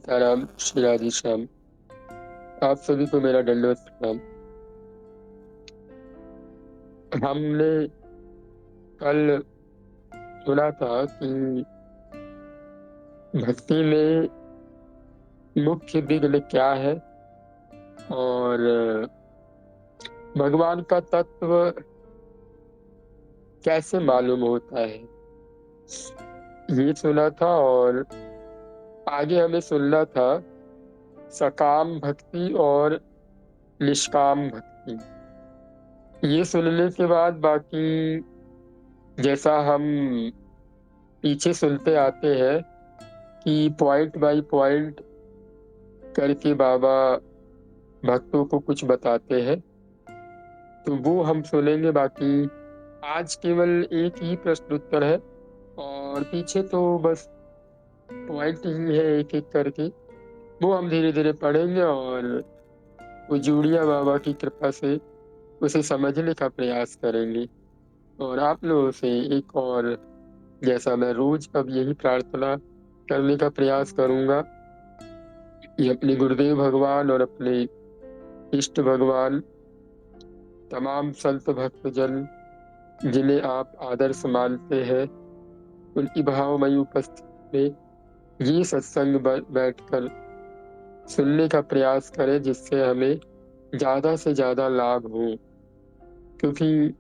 सीताराम, श्री राधे श्याम। आप सभी को मेरा दंडवत प्रणाम। हमने कल सुना था कि भक्ति में मुख्य विघ्न क्या है और भगवान का तत्व कैसे मालूम होता है, ये सुना था। और आगे हमें सुनना था सकाम भक्ति और निष्काम भक्ति। ये सुनने के बाद बाकी जैसा हम पीछे सुनते आते हैं कि पॉइंट बाय पॉइंट करके बाबा भक्तों को कुछ बताते हैं, तो वो हम सुनेंगे। बाकी आज केवल एक ही प्रश्न उत्तर है और पीछे तो बस पॉइंट ही है एक एक करके, वो हम धीरे धीरे पढ़ेंगे और वो जूड़िया बाबा की कृपा से उसे समझने का प्रयास करेंगे। और आप लोगों से एक और, जैसा मैं रोज अब यही प्रार्थना करने का प्रयास करूंगा, ये अपने गुरुदेव भगवान और अपने इष्ट भगवान, तमाम संत भक्त जन जिन्हें आप आदर्श मानते हैं, उनकी भावमयी उपस्थिति में ये सत्संग बैठकर सुनने का प्रयास करें, जिससे हमें ज्यादा से ज्यादा लाभ हो। क्योंकि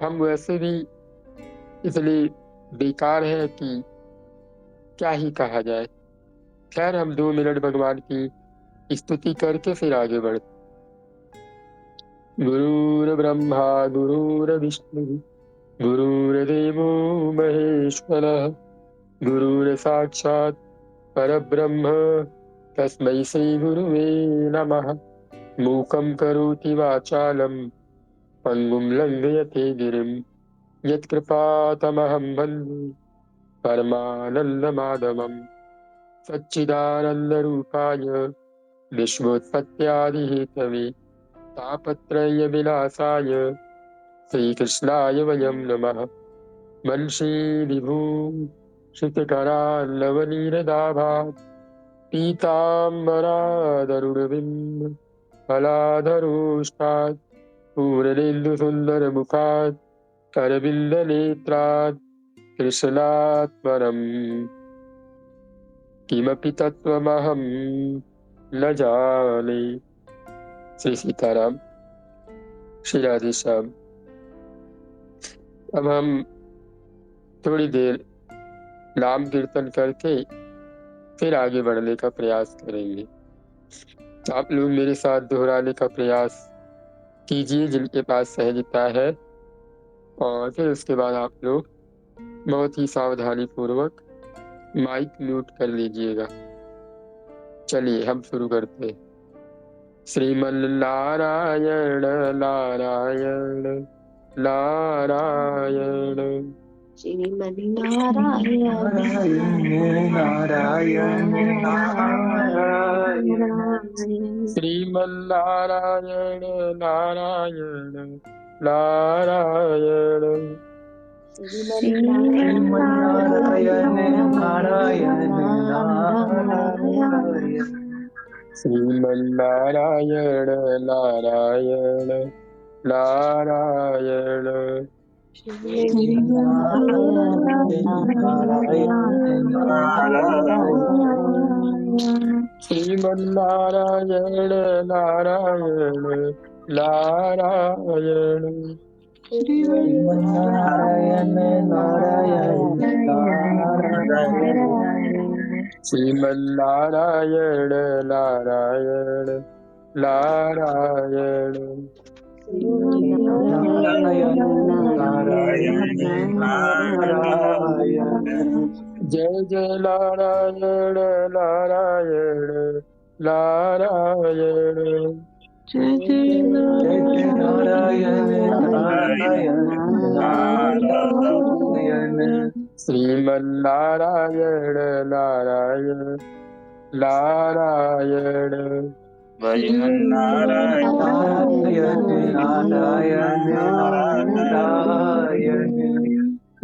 हम वैसे भी इतने बेकार हैं कि क्या ही कहा जाए। खैर, हम 2 मिनट भगवान की स्तुति करके फिर आगे बढ़ते। गुरुर्ब्रह्मा गुरुर्विष्णु गुरुर्देवो महेश्वरः गुरुर्साक्षात् परब्रह्म तस्मै श्री गुरुवे नमः। मूकं करोति वाचालं पंगुं लंघयते गिरिं यत्कृपातमहं वन्दे परमानन्दमाधवम्। सच्चिदानन्दरूपाय विश्वोत्पत्त्यादिहेतवे तापत्रय विनाशाय श्रीकृष्णाय वयं नमः। वंशी विभूषितकराल्लवनीरदाभात् पीताम्बरादरुणबिम्ब फलाधरोष्टात् पूर्णेन्दुसुन्दरमुखात् करविन्दनेत्रात् कृष्णात् परम् किमपि तत्त्वमहं न जाने। श्री सीताराम, श्री राधे श्याम। अब हम थोड़ी देर नाम कीर्तन करके फिर आगे बढ़ने का प्रयास करेंगे। आप लोग मेरे साथ दोहराने का प्रयास कीजिए जिनके पास सहजता है, और फिर उसके बाद आप लोग बहुत ही सावधानी पूर्वक माइक म्यूट कर लीजिएगा। चलिए हम शुरू करते हैं। श्रीमन्नारायण नारायण नारायण श्रीमन्नारायण नारायण नारायण श्रीमन्नारायण नारायण नारायण श्रीमन्नारायण नारायण नारायण श्रीमन्नारायण नारायण नारायण श्रीमन्नारायण नारायण नारायण श्रीमन्नारायण नारायण नारायण श्रीमन्नारायण नारायण नारायण जय जय नारायण नारायण नारायण जय जय नारायण नारायण नारायण श्रीमन्नारायण नारायण नारायण भजन नारायण नारायण नारायण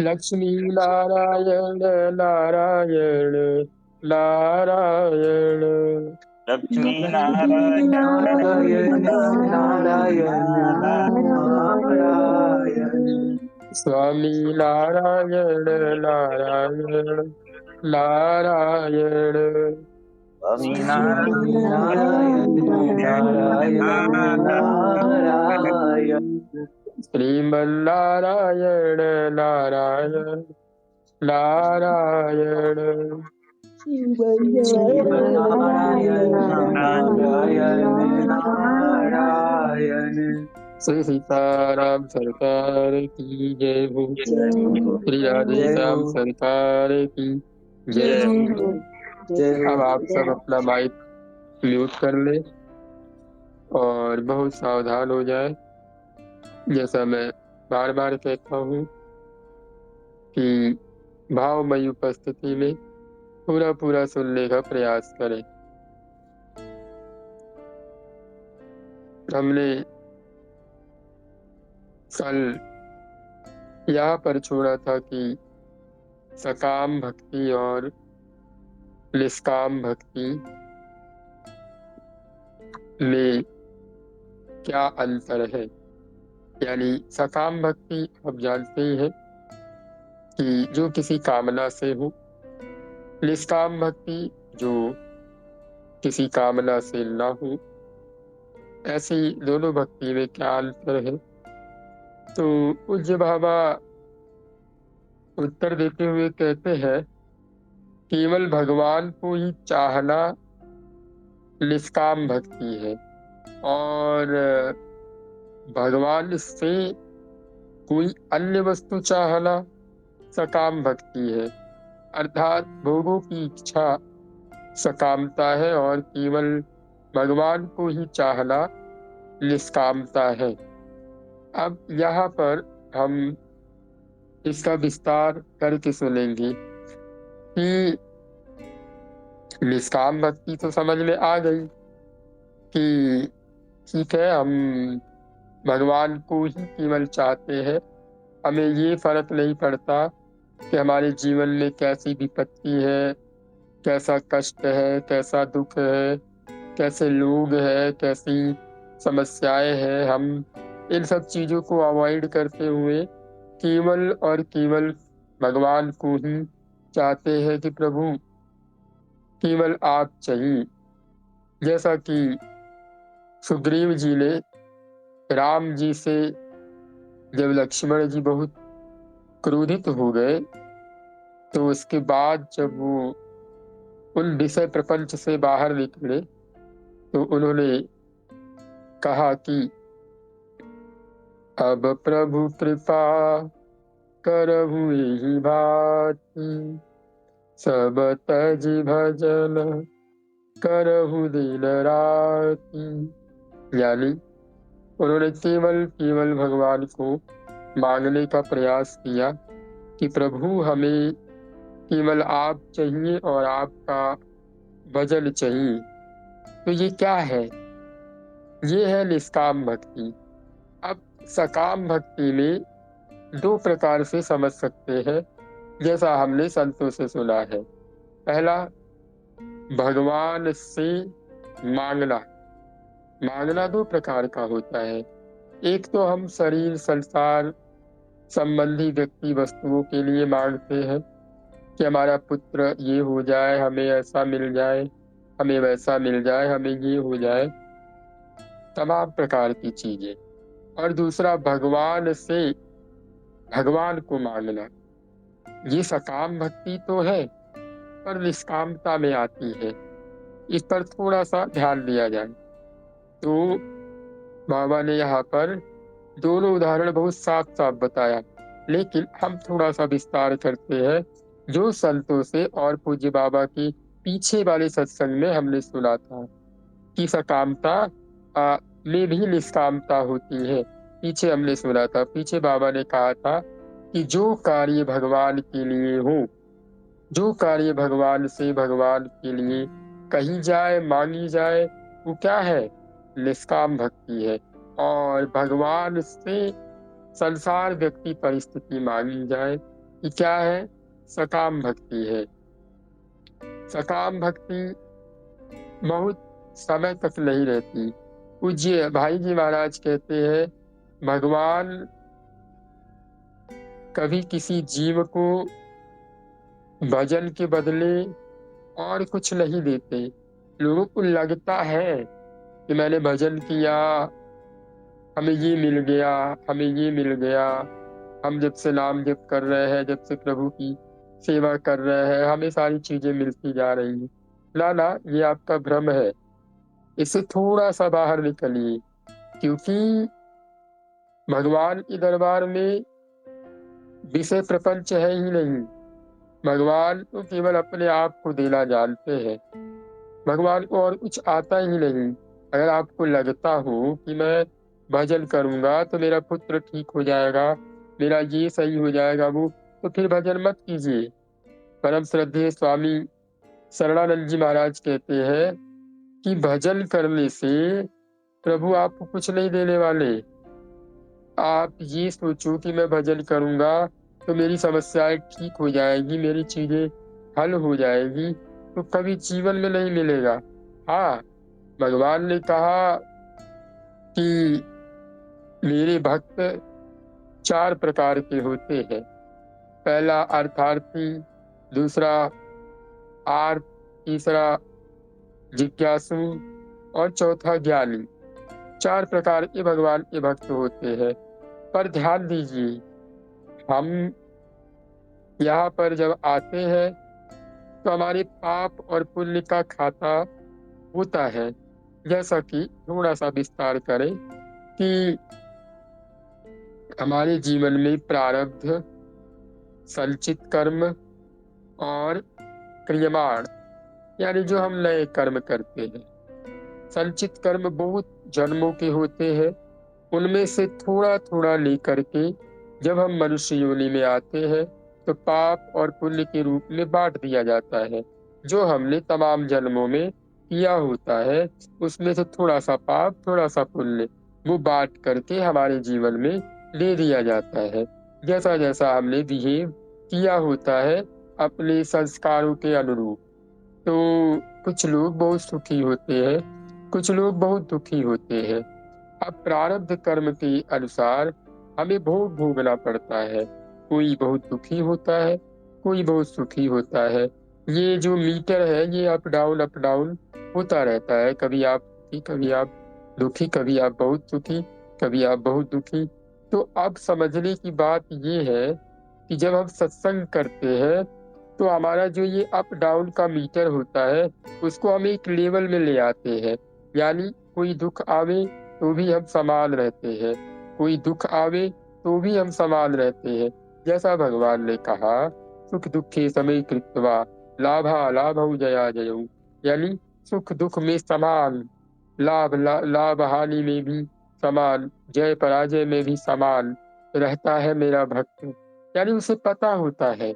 लक्ष्मी नारायण नारायण नारायण। लक्ष्मी नारायण नारायण नारायण नारायण। स्वामी नारायण नारायण नारायण। स्वामी नारायण नारायण नारायण। श्रीमन्नारायण नारायण नारायण। श्रीमन्नारायण नारायण नारायण। श्री सीताराम सरकार की जय हो। श्री राधे जय श्याम हो सरकार की जय हो। जय हो। अब आप सब अपना माइक म्यूट कर ले और बहुत सावधान हो जाए। जैसा मैं बार बार कहता हूँ कि भावमयी उपस्थिति में पूरा पूरा सुनने का प्रयास करें। हमने कल यहाँ पर छोड़ा था कि सकाम भक्ति और निष्काम भक्ति में क्या अंतर है। यानी सकाम भक्ति आप जानते ही हैं कि जो किसी कामना से हो, निष्काम भक्ति जो किसी कामना से ना हो। ऐसी दोनों भक्ति में क्या अंतर है। तो पूज्य बाबा उत्तर देते हुए कहते हैं केवल भगवान को ही चाहना निष्काम भक्ति है और भगवान से कोई अन्य वस्तु चाहना सकाम भक्ति है। अर्थात भोगों की इच्छा सकामता है और केवल भगवान को ही चाहना निष्कामता है। अब यहाँ पर हम इसका विस्तार करके सुनेंगे कि निष्काम भक्ति तो समझ में आ गई कि ठीक है, हम भगवान को ही केवल चाहते हैं। हमें ये फर्क नहीं पड़ता कि हमारे जीवन में कैसी विपत्ति है, कैसा कष्ट है, कैसा दुख है, कैसे लोग हैं, कैसी समस्याएं हैं। हम इन सब चीजों को अवॉइड करते हुए केवल और केवल भगवान को ही चाहते हैं कि प्रभु केवल आप चाहिए। जैसा कि सुग्रीव जी ने राम जी से जब लक्ष्मण जी बहुत क्रोधित हो गए तो उसके बाद जब वो उन विषय प्रपंच से बाहर निकले तो उन्होंने कहा कि अब प्रभु कृपा करहु एहि भांति, सब तज भजन करहु दिन राति। यानी उन्होंने केवल केवल भगवान को मांगने का प्रयास किया कि प्रभु हमें केवल आप चाहिए और आपका भजन चाहिए। तो ये क्या है? ये है निष्काम भक्ति। अब सकाम भक्ति में दो प्रकार से समझ सकते हैं, जैसा हमने संतों से सुना है। पहला, भगवान से मांगना। मांगना दो प्रकार का होता है। एक तो हम शरीर संसार संबंधी व्यक्ति वस्तुओं के लिए मांगते हैं कि हमारा पुत्र ये हो जाए, हमें ऐसा मिल जाए, हमें वैसा मिल जाए, हमें ये हो जाए, तमाम प्रकार की चीजें। और दूसरा, भगवान से भगवान को मांगना। ये सकाम भक्ति तो है पर निष्कामता में आती है। इस पर थोड़ा सा ध्यान दिया जाए तो बाबा ने यहाँ पर दोनों उदाहरण बहुत साफ साफ बताया, लेकिन हम थोड़ा सा विस्तार करते हैं जो संतों से और पूज्य बाबा के पीछे वाले सत्संग में हमने सुना था कि सकामता में भी निष्कामता होती है। पीछे हमने सुना था, पीछे बाबा ने कहा था कि जो कार्य भगवान के लिए हो, जो कार्य भगवान से भगवान के लिए कही जाए, मांगी जाए, वो क्या है? निष्काम भक्ति है। और भगवान से संसार व्यक्ति परिस्थिति मांगी जाए, ये क्या है? सकाम भक्ति है। सकाम भक्ति बहुत समय तक नहीं रहती। पूज्य भाई जी महाराज कहते हैं, भगवान कभी किसी जीव को भजन के बदले और कुछ नहीं देते। लोगों को लगता है कि मैंने भजन किया, हमें ये मिल गया, हमें ये मिल गया, हम जब से नाम जप कर रहे हैं, जब से प्रभु की सेवा कर रहे हैं, हमें सारी चीजें मिलती जा रही हैं। ना ना, ये आपका भ्रम है। इससे थोड़ा सा बाहर निकलिए, क्योंकि भगवान के दरबार में विषय प्रपंच है ही नहीं। भगवान तो केवल अपने आप को देना जानते हैं। भगवान को और कुछ आता ही नहीं। अगर आपको लगता हो कि मैं भजन करूंगा तो मेरा पुत्र ठीक हो जाएगा, मेरा ये सही हो जाएगा, वो, तो फिर भजन मत कीजिए। परम श्रद्धेय स्वामी शरणानंद जी महाराज कहते हैं कि भजन करने से प्रभु आपको कुछ नहीं देने वाले। आप ये सोचो कि मैं भजन करूंगा तो मेरी समस्याएं ठीक हो जाएगी, मेरी चीजें हल हो जाएगी, तो कभी जीवन में नहीं मिलेगा। हाँ, भगवान ने कहा कि मेरे भक्त 4 प्रकार के होते हैं। पहला अर्थार्थी, दूसरा आर्त, तीसरा जिज्ञासु और चौथा ज्ञानी। 4 प्रकार के भगवान के भक्त होते हैं। पर ध्यान दीजिए, हम यहाँ पर जब आते हैं तो हमारे पाप और पुण्य का खाता होता है। जैसा कि थोड़ा सा विस्तार करें कि हमारे जीवन में प्रारब्ध, संचित कर्म और क्रियमाण, यानी जो हम नए कर्म करते हैं। संचित कर्म बहुत जन्मों के होते हैं। उनमें से थोड़ा थोड़ा लेकर के जब हम मनुष्य योनि में आते हैं तो पाप और पुण्य के रूप में बांट दिया जाता है। जो हमने तमाम जन्मों में किया होता है उसमें से थोड़ा सा पाप, थोड़ा सा पुण्य, वो बांट करके हमारे जीवन में दे दिया जाता है। जैसा जैसा हमने बिहेव किया होता है अपने संस्कारों के अनुरूप। तो कुछ लोग बहुत सुखी होते हैं, कुछ लोग बहुत दुखी होते हैं। अब प्रारब्ध कर्म के अनुसार हमें भोग भोगना पड़ता है। कोई बहुत दुखी होता है, कोई बहुत सुखी होता है। ये जो मीटर है ये अप डाउन होता रहता है। कभी आप सुखी, कभी आप दुखी, कभी आप बहुत सुखी, कभी आप बहुत दुखी। तो अब समझने की बात ये है कि जब हम सत्संग करते हैं तो हमारा जो ये अप डाउन का मीटर होता है उसको हम एक लेवल में ले आते हैं। यानी कोई दुख आवे तो भी हम समान रहते हैं, कोई दुख आवे तो भी हम समान रहते हैं। जैसा भगवान ने कहा, सुख दुखे समय कृत्वा लाभा लाभौ जया जयौ, यानी सुख दुख में समान, लाभ हानि में भी समान, जय पराजय में भी समान रहता है मेरा भक्त। यानी उसे पता होता है,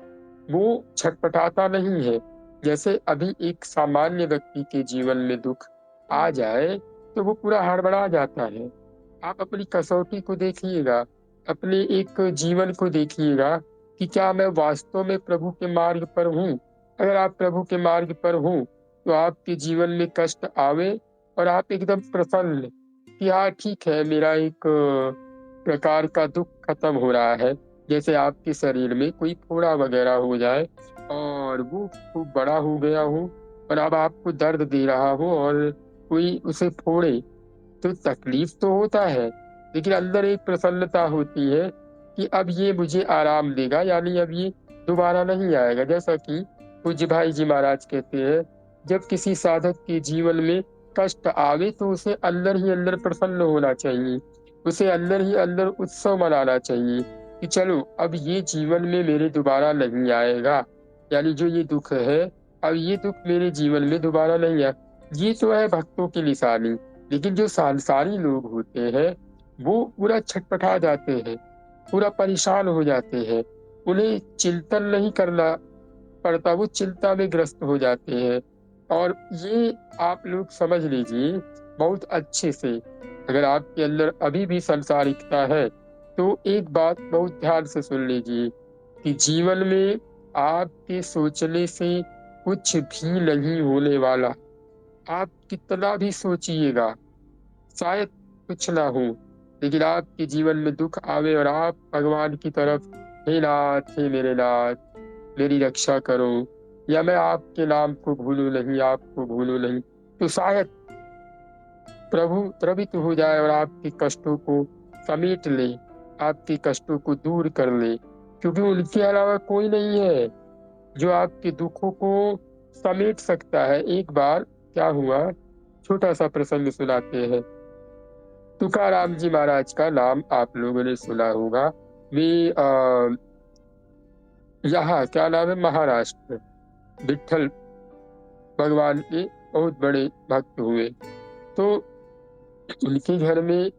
वो छटपटाता नहीं है। जैसे अभी एक सामान्य व्यक्ति के जीवन में दुख आ जाए तो वो पूरा हड़बड़ा जाता है। आप अपनी कसौटी को देखिएगा, अपने एक जीवन को देखिएगा कि क्या मैं वास्तव में प्रभु के मार्ग पर हूँ। अगर आप प्रभु के मार्ग पर हो तो आपके जीवन में कष्ट आवे और आप एकदम प्रसन्न कि हाँ ठीक है, मेरा एक प्रकार का दुख खत्म हो रहा है। जैसे आपके शरीर में कोई फोड़ा वगैरह हो जाए और वो खूब बड़ा हो गया हो और अब आपको दर्द दे रहा हो और कोई उसे फोड़े, तो तकलीफ तो होता है, लेकिन अंदर एक प्रसन्नता होती है कि अब ये मुझे आराम देगा, यानी अब ये दोबारा नहीं आएगा। जैसा कि पूज्य भाई जी महाराज कहते हैं, जब किसी साधक के जीवन में कष्ट आवे तो उसे अंदर ही अंदर प्रसन्न होना चाहिए, उसे अंदर ही अंदर उत्सव मनाना चाहिए कि चलो अब ये जीवन में मेरे दोबारा नहीं आएगा। यानी जो ये दुख है, अब ये दुख मेरे जीवन में दोबारा नहीं आए। ये तो है भक्तों की निशानी। लेकिन जो सांसारी लोग होते हैं वो पूरा छटपटा जाते हैं, पूरा परेशान हो जाते हैं। उन्हें चिंतन नहीं करना पड़ता, वो चिंता में ग्रस्त हो जाते हैं। और ये आप लोग समझ लीजिए बहुत अच्छे से, अगर आपके अंदर अभी भी संसारिकता है तो एक बात बहुत ध्यान से सुन लीजिए कि जीवन में आपके सोचने से कुछ भी नहीं होने वाला। आप कितना भी सोचिएगा शायद कुछ ना हो, लेकिन आपके जीवन में दुख आवे और आप भगवान की तरफ, हे नाथ, हे मेरे नाथ, मेरी रक्षा करो, या मैं आपके नाम को भूलूं नहीं, आपको भूलूं नहीं, तो शायद प्रभु त्वरित हो जाए और आपके कष्टों को समेट ले, आपके कष्टों को दूर कर ले, क्योंकि उनके अलावा कोई नहीं है जो आपके दुखों को समेट सकता है। एक बार क्या हुआ, छोटा सा प्रसंग सुनाते हैं। तुकाराम जी महाराज का नाम आप लोगों ने सुना होगा। वे यहाँ क्या नाम है, महाराष्ट्र, विठल भगवान के बहुत बड़े भक्त हुए। तो उनके घर में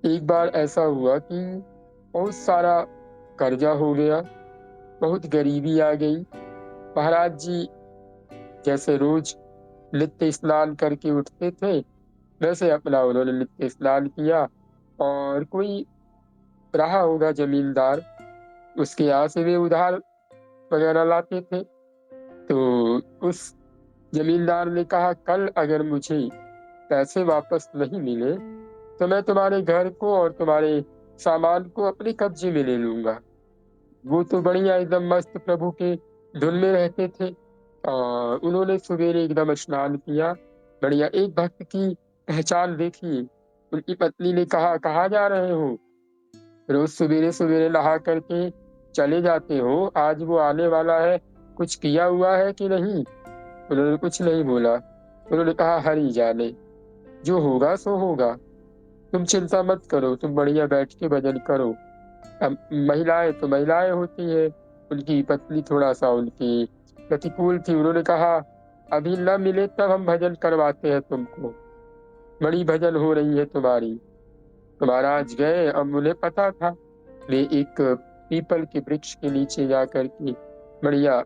एक बार ऐसा हुआ कि बहुत सारा कर्जा हो गया, बहुत गरीबी आ गई। महाराज जी जैसे रोज नित्य स्नान करके उठते थे, वैसे अपना उन्होंने नित्य स्नान किया, और कोई रहा होगा जमींदार, उसके यहाँ से वे उधार वगैरह लाते थे। तो उस जमींदार ने कहा, कल अगर मुझे पैसे वापस नहीं मिले तो मैं तुम्हारे घर को और तुम्हारे सामान को अपने कब्जे में ले लूंगा। वो तो बढ़िया एकदम मस्त प्रभु के धुन में रहते थे। उन्होंने सवेरे एकदम स्नान किया, बढ़िया। एक भक्त की पहचान देखी, उनकी पत्नी ने कहा, कहाँ जा रहे हो, रोज सवेरे सवेरे नहा करके चले जाते हो, आज वो आने वाला है, कुछ किया हुआ है कि नहीं। उन्होंने कुछ नहीं बोला। उन्होंने कहा, हरि जाने, जो होगा सो होगा, तुम चिंता मत करो, तुम बढ़िया बैठ के भजन करो। अब महिलाएं तो महिलाएं होती है, उनकी पत्नी थोड़ा सा उनकी प्रतिकूल थी। उन्होंने कहा, अभी न मिले तब हम भजन करवाते हैं तुमको, बड़ी भजन हो रही है तुम्हारी। तो महाराज गए। अब उन्हें पता था, वे एक पीपल के वृक्ष के नीचे जा करके बढ़िया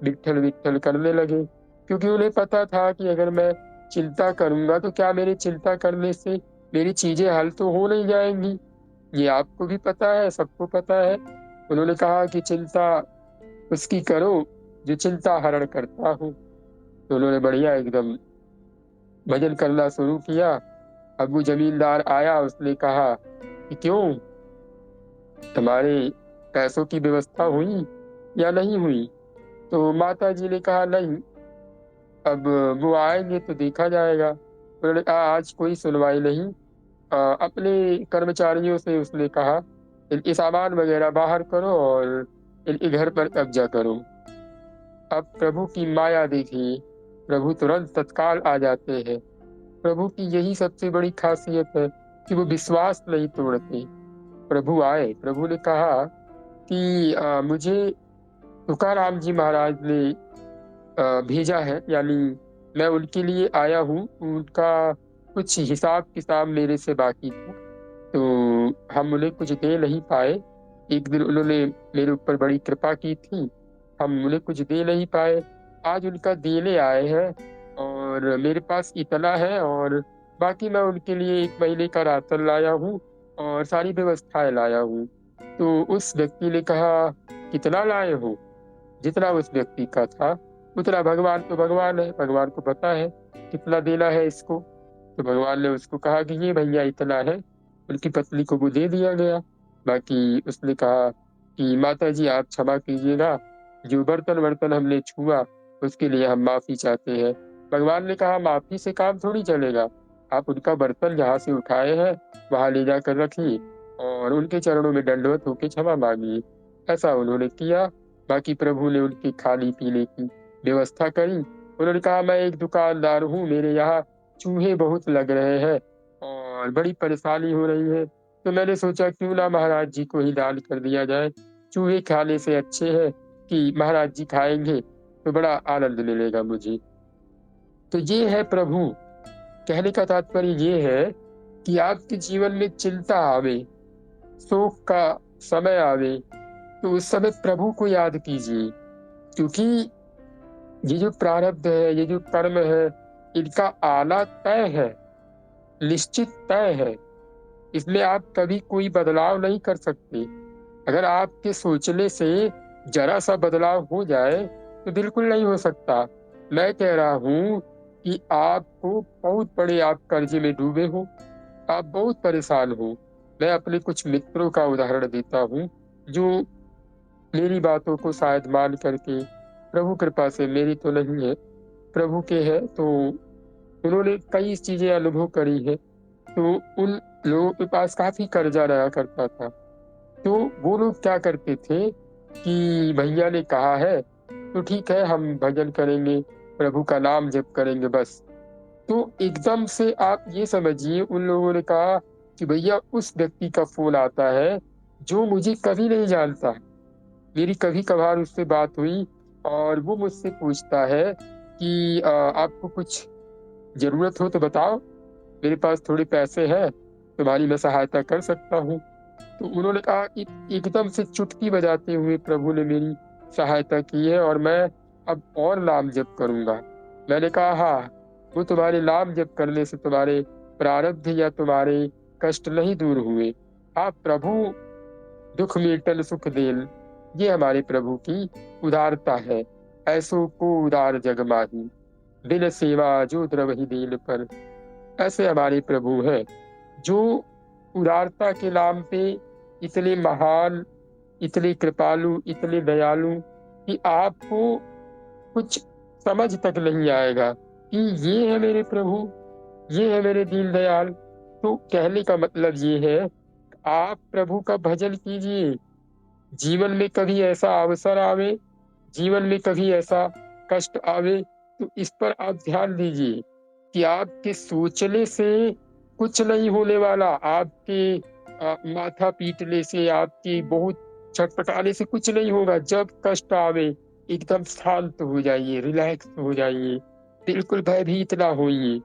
विट्ठल विट्ठल करने लगे, क्योंकि उन्हें पता था कि अगर मैं चिंता करूंगा तो क्या मेरी चिंता करने से मेरी चीजें हल तो हो नहीं जाएंगी। ये आपको भी पता है, सबको पता है। उन्होंने कहा कि चिंता उसकी करो जो चिंता हरण करता हो। तो उन्होंने बढ़िया एकदम भजन करना शुरू किया। अब वो जमींदार आया, उसने कहा कि क्यों, तुम्हारे पैसों की व्यवस्था हुई या नहीं हुई। तो माता जी ने कहा, नहीं, अब वो आएंगे तो देखा जाएगा। उन्होंने कहा, आज कोई सुनवाई नहीं। अपने कर्मचारियों से उसने कहा, इनके सामान वगैरह बाहर करो और इनके घर पर कब्जा करो। अब प्रभु की माया देखिए, प्रभु तुरंत तत्काल आ जाते हैं। प्रभु की यही सबसे बड़ी खासियत है कि वो विश्वास नहीं तोड़ते। प्रभु आए, प्रभु ने कहा कि मुझे तुकाराम जी महाराज ने भेजा है, यानी मैं उनके लिए आया हूँ, उनका कुछ हिसाब किताब मेरे से बाकी था, तो हम उन्हें कुछ दे नहीं पाए। एक दिन उन्होंने मेरे ऊपर बड़ी कृपा की थी, हम उन्हें कुछ दे नहीं पाए, आज उनका देने आए हैं, और मेरे पास इतना है, और बाकी मैं उनके लिए 1 महीने का राशन लाया हूँ और सारी व्यवस्थाएं लाया हूँ। तो उस व्यक्ति ने कहा, कितना लाए हो। जितना उस व्यक्ति का था उतना, भगवान तो भगवान है, भगवान को पता है कितना देना है इसको। तो भगवान ने उसको कहा कि ये भैया इतना है। उनकी पत्नी को वो दे दिया गया। बाकी उसने कहा कि माता जी आप क्षमा कीजिएगा, जो बर्तन वर्तन हमने छुआ उसके लिए हम माफी चाहते हैं। भगवान ने कहा, माफी से काम थोड़ी चलेगा, आप उनका बर्तन जहाँ से उठाए हैं वहां ले जाकर रखिए और उनके चरणों में दंडवत होकर क्षमा मांगिए। ऐसा उन्होंने किया। बाकी प्रभु ने उनकी खाने पीने की व्यवस्था करी। उन्होंने कहा, मैं एक दुकानदार हूँ, मेरे यहाँ चूहे बहुत लग रहे हैं और बड़ी परेशानी हो रही है, तो मैंने सोचा क्यों ना महाराज जी को ही दान कर दिया जाए। चूहे खाने से अच्छे है कि महाराज जी खाएंगे तो बड़ा आनंद मिलेगा मुझे। तो ये है प्रभु। कहने का तात्पर्य ये है कि आपके जीवन में चिंता आवे, शोक का समय आवे, तो उस समय प्रभु को याद कीजिए, क्योंकि ये जो प्रारब्ध है, ये जो कर्म है, इनका आना तय है, निश्चित तय है। इसमें आप कभी कोई बदलाव नहीं कर सकते। अगर आपके सोचने से जरा सा बदलाव हो जाए तो बिल्कुल नहीं हो सकता। मैं कह रहा हूँ कि आपको बहुत बड़े आप कर्जे में डूबे हो, आप बहुत परेशान हो। मैं अपने कुछ मित्रों का उदाहरण देता हूँ जो मेरी बातों को शायद मान करके, प्रभु कृपा से, मेरी तो नहीं है, प्रभु के है, तो उन्होंने कई चीजें अनुभव करी है। तो उन लोगों के पास काफी कर्जा रहा करता था। तो वो लोग क्या करते थे कि भैया ने कहा है तो ठीक है, हम भजन करेंगे, प्रभु का नाम जप करेंगे बस। तो एकदम से आप ये समझिए, उन लोगों ने कहा कि भैया उस व्यक्ति का फोन आता है जो मुझे कभी नहीं जानता, मेरी कभी कभार उससे बात हुई, और वो मुझसे पूछता है कि आपको कुछ जरूरत हो तो बताओ, मेरे पास थोड़े पैसे हैं, तुम्हारी मैं सहायता कर सकता हूँ। तो उन्होंने कहा कि एकदम से चुटकी बजाते हुए प्रभु ने मेरी सहायता की है, और मैं अब और नाम जप करूंगा। मैंने कहा हाँ, वो तुम्हारे नाम जप करने से तुम्हारे प्रारब्ध या तुम्हारे कष्ट नहीं दूर हुए। हाँ, प्रभु दुख मेटल सुख देन, ये हमारे प्रभु की उदारता है। ऐसो को उदार जग माही, बिन सेवा जो द्रवहि दीन पर। ऐसे हमारे प्रभु है जो उदारता के नाम पे इतने महान, इतने कृपालु, इतने दयालु कि आपको कुछ समझ तक नहीं आएगा कि ये है मेरे प्रभु, ये है मेरे दीन दयाल। तो कहने का मतलब ये है, आप प्रभु का भजन कीजिए। जीवन में कभी ऐसा अवसर आवे, जीवन में कभी ऐसा कष्ट आवे, तो इस पर आप ध्यान दीजिए कि आपके सोचने से कुछ नहीं होने वाला, आपके माथा पीटने से, आपकी बहुत छटपटाने से कुछ नहीं होगा। जब कष्ट आवे एकदम शांत हो जाइए, रिलैक्स हो जाइए, बिल्कुल भयभीत ना होइए,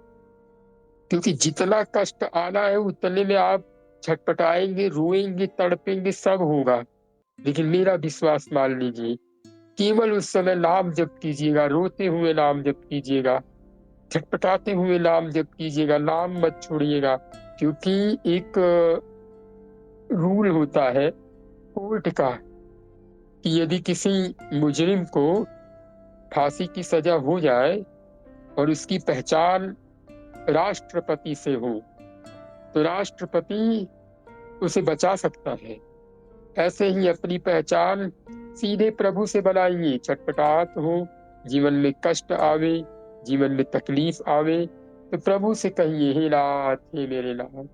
क्योंकि जितना कष्ट आना है उतने में आप छटपटाएंगे, रोएंगे, तड़पेंगे, सब होगा। लेकिन मेरा विश्वास मान लीजिए, केवल उस समय नाम जप कीजिएगा, रोते हुए नाम जप कीजिएगा, छटपटाते हुए नाम जप कीजिएगा, नाम मत छोड़िएगा। क्योंकि एक रूल होता है कोर्ट का कि यदि किसी मुजरिम को फांसी की सजा हो जाए और उसकी पहचान राष्ट्रपति से हो, तो राष्ट्रपति उसे बचा सकता है। ऐसे ही अपनी पहचान सीधे प्रभु से बनाइए। छटपटाहट हो, जीवन में कष्ट आवे, जीवन में तकलीफ आवे, तो प्रभु से कहिए, हे नाथ, हे मेरे नाथ,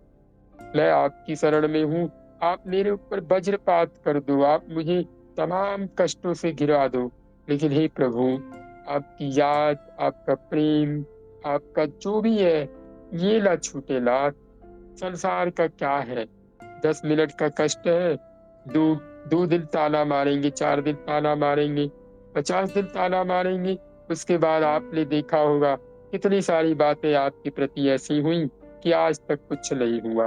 मैं आपकी शरण में हूँ, आप मेरे ऊपर वज्रपात कर दो, आप मुझे तमाम कष्टों से घिरा दो, लेकिन हे प्रभु, आपकी याद, आपका प्रेम, आपका जो भी है, ये ना छूटे नाथ। संसार का क्या है, 10 मिनट का कष्ट है, दो 2 दिन ताना मारेंगे, 4 दिन ताना मारेंगे, 50 दिन ताना मारेंगे, उसके बाद आपने देखा होगा कितनी सारी बातें आपके प्रति ऐसी हुई कि आज तक कुछ नहीं हुआ।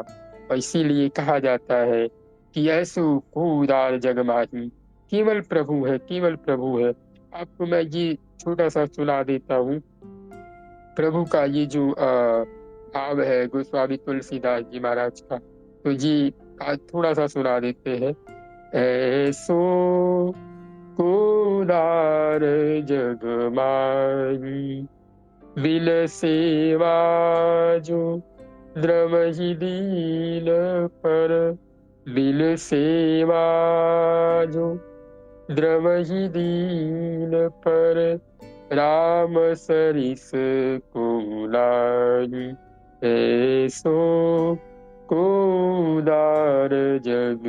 और इसीलिए कहा जाता है कि ऐसो को उदार जग माही, केवल प्रभु है, केवल प्रभु है। आपको मैं ये छोटा सा सुना देता हूँ प्रभु का ये जो भाव है गोस्वामी तुलसीदास जी महाराज का। तो ये आज थोड़ा सा सुना देते हैं। ऐसो को उदार जग माही, बिन सेवा जो द्रवहि दीन पर। बिन सेवा जो द्रवहि दीन पर, राम सरिस को लाही। ऐसो को उदार जग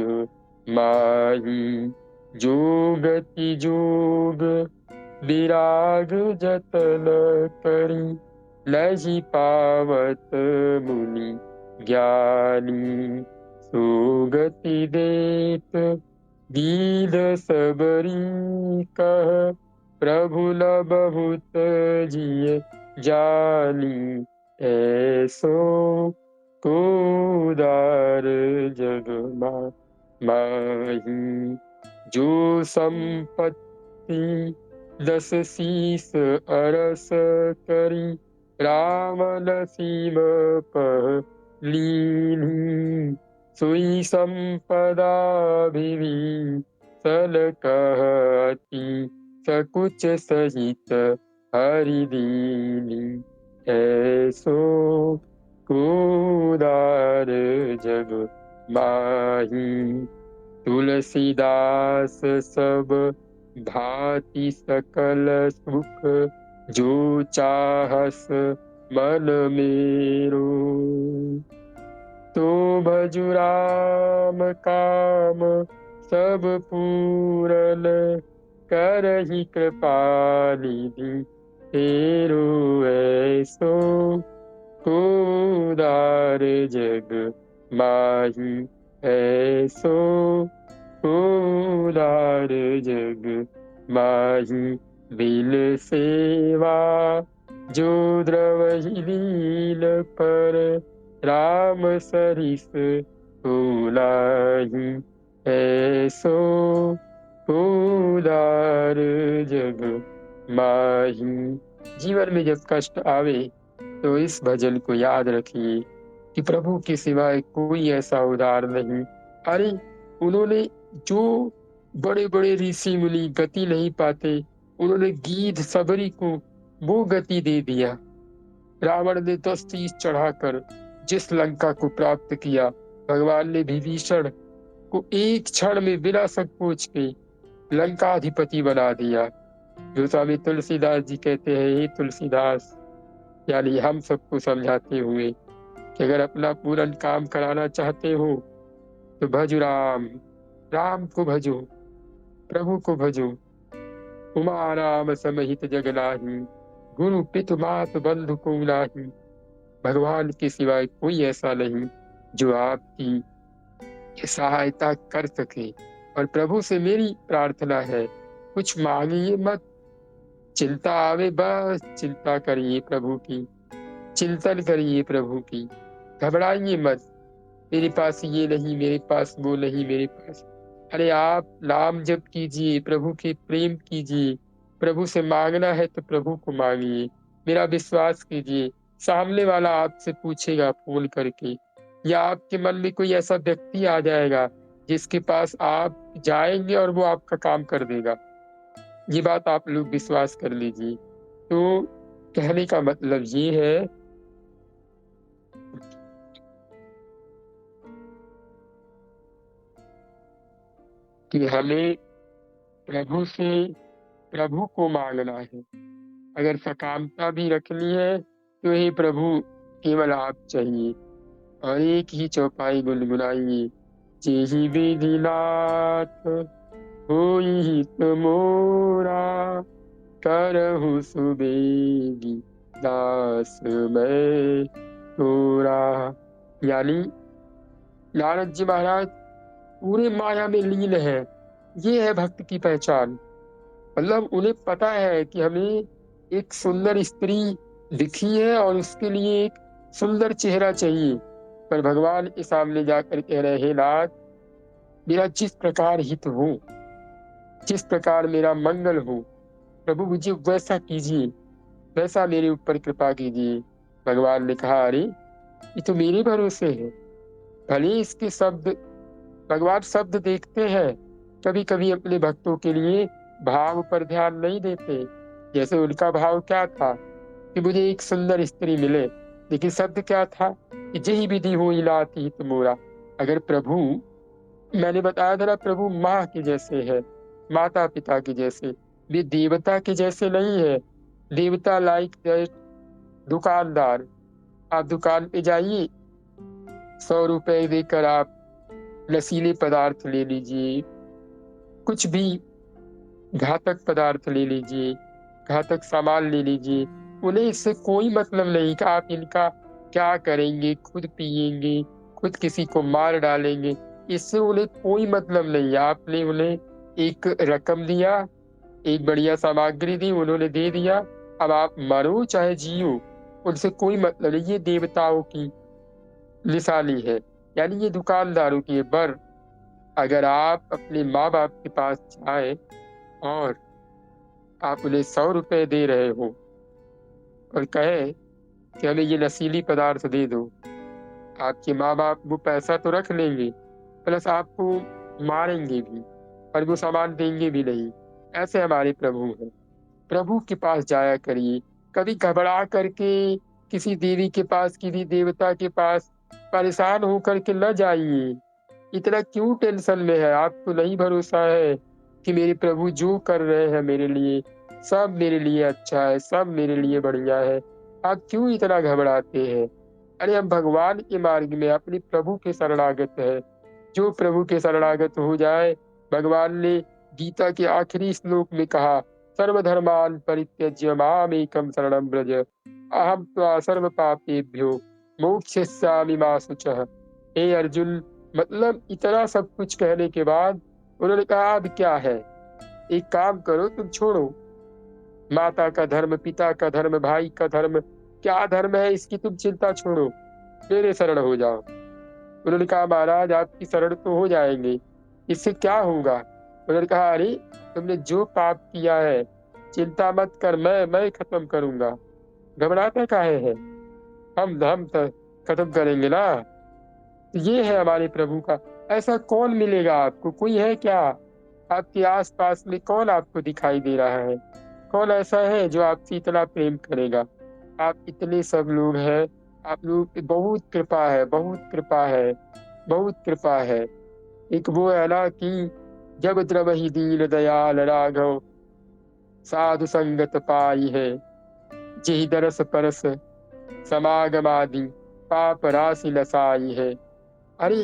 माही, जोगति जोग विराग जतन करी। लही पावत मुनि ज्ञानी, सुगति देत दीद सबरी कह। प्रभु न बहुत जिय जानी, ऐसो को उदार जग माही। जो संपत्ति 10 शीस अरस करी, रावण सीम पह लीनी। सोई संपदा भिवी सल कहती, सकुच सहित हरि दीनी, ऐसो उदार जग माही। तुलसीदास सब भांति सकल सुख, जो चाहस मन मेरो। तो भजु राम काम सब पूरन, करहि कृपा निधि तेरो। ऐसो उदार जग माही, ऐसो उदार जग माही। बिन सेवा जो द्रवहि लीन पर, राम सरिस नाही। ऐसो उदार जग माही। जीवन में जब कष्ट आवे तो इस भजन को याद रखिए कि प्रभु के सिवाय कोई ऐसा उदार नहीं। अरे उन्होंने जो बड़े बड़े ऋषि मुनि गति नहीं पाते, उन्होंने गीध सबरी को वो गति दे दिया। रावण ने 10 शीश चढ़ाकर जिस लंका को प्राप्त किया, भगवान ने विभीषण को एक क्षण में बिना संकोच के लंकाधिपति बना दिया। जो स्वामी तुलसीदास जी कहते हैं, हे तुलसीदास, यानी हम सबको समझाते हुए कि अगर अपना पूर्ण काम कराना चाहते हो तो भजो राम, राम को भजो, प्रभु को भजो। उमा राम समहित जग नाही, गुरु पितु मात बंधु को नाही। भगवान के सिवाय कोई ऐसा नहीं जो आपकी सहायता कर सके। और प्रभु से मेरी प्रार्थना है, कुछ मांगिए मत, चिंता आवे बस चिंता करिए प्रभु की, चिंतन करिए प्रभु की, घबराइए मत। मेरे पास ये नहीं, मेरे पास वो नहीं, मेरे पास। अरे आप नाम जप कीजिए, प्रभु के प्रेम कीजिए। प्रभु से मांगना है तो प्रभु को मांगिए। मेरा विश्वास कीजिए, सामने वाला आपसे पूछेगा फोन करके, या आपके मन में कोई ऐसा व्यक्ति आ जाएगा जिसके पास आप जाएंगे और वो आपका काम कर देगा। ये बात आप लोग विश्वास कर लीजिए। तो कहने का मतलब ये है कि हमें प्रभु से प्रभु को मांगना है। अगर सकामता भी रखनी है तो हे प्रभु केवल आप चाहिए, और एक ही चौपाई गुनगुनाइए, जेहि विधिनाथ होई हित मोरा, करहु सुबेगी दास मैं तोरा। यानी नारद जी महाराज पूरे माया में लीन है। ये है भक्त की पहचान। मतलब उन्हें पता है कि हमें एक सुंदर स्त्री दिखी है और उसके लिए एक सुंदर चेहरा चाहिए, पर भगवान के सामने जाकर कह रहे, हे नाथ, मेरा जिस प्रकार हित हो, जिस प्रकार मेरा मंगल हो, प्रभु मुझे वैसा कीजिए, वैसा मेरे ऊपर कृपा कीजिए। भगवान ने कहा, अरे ये तो मेरे भरोसे है। भले इसके शब्द, भगवान शब्द देखते हैं, कभी कभी अपने भक्तों के लिए भाव पर ध्यान नहीं देते। जैसे उनका भाव क्या था कि मुझे एक सुंदर स्त्री मिले, लेकिन शब्द क्या था कि जेहि विधि होई नाथ हित मोरा। अगर प्रभु, मैंने बताया था ना, प्रभु माँ के जैसे है, माता पिता के जैसे, वे देवता के जैसे नहीं है। देवता लाइक दुकानदार, आप दुकान पे जाइए, 100 रुपए देकर आप नशीले पदार्थ ले लीजिए, कुछ भी घातक पदार्थ ले लीजिए, घातक सामान ले लीजिए। उन्हें इससे कोई मतलब नहीं कि आप इनका क्या करेंगे, खुद पिएंगे, खुद किसी को मार डालेंगे, इससे उन्हें कोई मतलब नहीं। आपने उन्हें एक रकम दिया, एक बढ़िया सामग्री दी, उन्होंने दे दिया, अब आप मरो चाहे जियो, उनसे कोई मतलब नहीं। ये देवताओं की निशानी है, यानी ये दुकानदारों की है। पर अगर आप अपने माँ बाप के पास जाए और आप उन्हें 100 रुपए दे रहे हो और कहे कि हमें ये नशीली पदार्थ दे दो, आपके माँ बाप वो पैसा तो रख लेंगे, प्लस आपको मारेंगे भी, और वो सामान देंगे भी नहीं। ऐसे हमारे प्रभु हैं। प्रभु के पास जाया करिए। कभी घबरा करके किसी देवी के पास, किसी देवता के पास परेशान होकर के न जाइए। इतना क्यों टेंशन में है? आपको नहीं भरोसा है कि मेरे प्रभु जो कर रहे हैं मेरे लिए, सब मेरे लिए अच्छा है, सब मेरे लिए बढ़िया है। आप क्यों इतना घबराते हैं? अरे हम भगवान के मार्ग में अपने प्रभु के शरणागत है। जो प्रभु के शरणागत हो जाए, भगवान ने गीता के आखिरी श्लोक में कहा, सर्वधर्मान परित्यज्य मामेकं शरणं व्रज, अहम त्वा सर्व पापेभ्यो मोक्षयिष्यामि मा शुचः। हे अर्जुन, मतलब इतना सब कुछ कहने के बाद उन्होंने कहा अब क्या है? एक काम करो, तुम छोड़ो। माता का धर्म, पिता का धर्म, भाई का धर्म, क्या धर्म है इसकी तुम चिंता छोड़ो, मेरे शरण हो जाओ। उन्होंने कहा महाराज आपकी शरण तो हो जाएंगे, इससे क्या होगा? उन्होंने कहा अरे तुमने जो पाप किया है चिंता मत कर, मैं खत्म करूंगा। घबराता काहे है? हम तो खत्म करेंगे ना। ये है हमारे प्रभु का। ऐसा कौन मिलेगा आपको? कोई है क्या? आपके आस पास में कौन आपको दिखाई दे रहा है? कौन ऐसा है जो आपसे इतना प्रेम करेगा? आप इतने सब लोग हैं, आप लोग की बहुत कृपा है, बहुत कृपा है, बहुत कृपा है। एक वो है ना कि जब द्रवहि दीन दयाल राघव, साधु संगत पाई है, जेहि दरस परस समागमादि पाप राशि नसाई है। अरे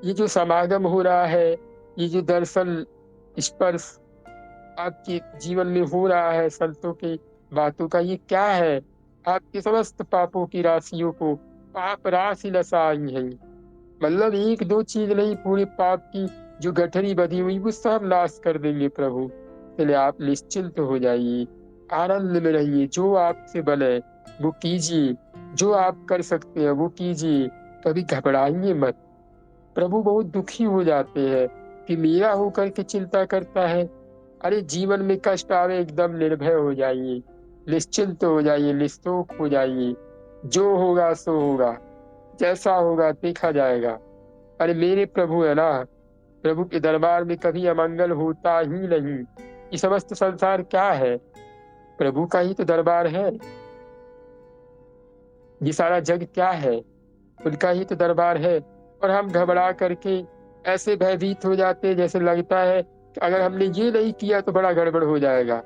ये जो समागम हो रहा है, ये जो दर्शन स्पर्श आपके जीवन में हो रहा है संतों की बातों का, ये क्या है? आपके समस्त पापों की राशियों को पाप राशि नसाई है। मतलब एक दो चीज नहीं, पूरे पाप की जो गठरी बधी हुई वो सब नाश कर देंगे प्रभु। इसलिए आप निश्चिंत हो जाइए, आनंद में रहिए। जो आपसे बने वो कीजिए, जो आप कर सकते हैं वो कीजिए, कभी घबराइए मत। प्रभु बहुत दुखी हो जाते हैं कि मेरा होकर के चिंता करता है। अरे जीवन में कष्ट आवे एकदम निर्भय हो जाइए, निश्चिंत हो जाइए, निस्तोक हो जाइए। जो होगा सो होगा, जैसा होगा देखा जाएगा। अरे मेरे प्रभु है ना, प्रभु के दरबार में कभी अमंगल होता ही नहीं। ये समस्त संसार क्या है? प्रभु का ही तो दरबार है। ये सारा जग क्या है? उनका ही तो दरबार है। और हम घबरा करके ऐसे भयभीत हो जाते हैं जैसे लगता है कि अगर हमने ये नहीं किया तो बड़ा गड़बड़ हो जाएगा।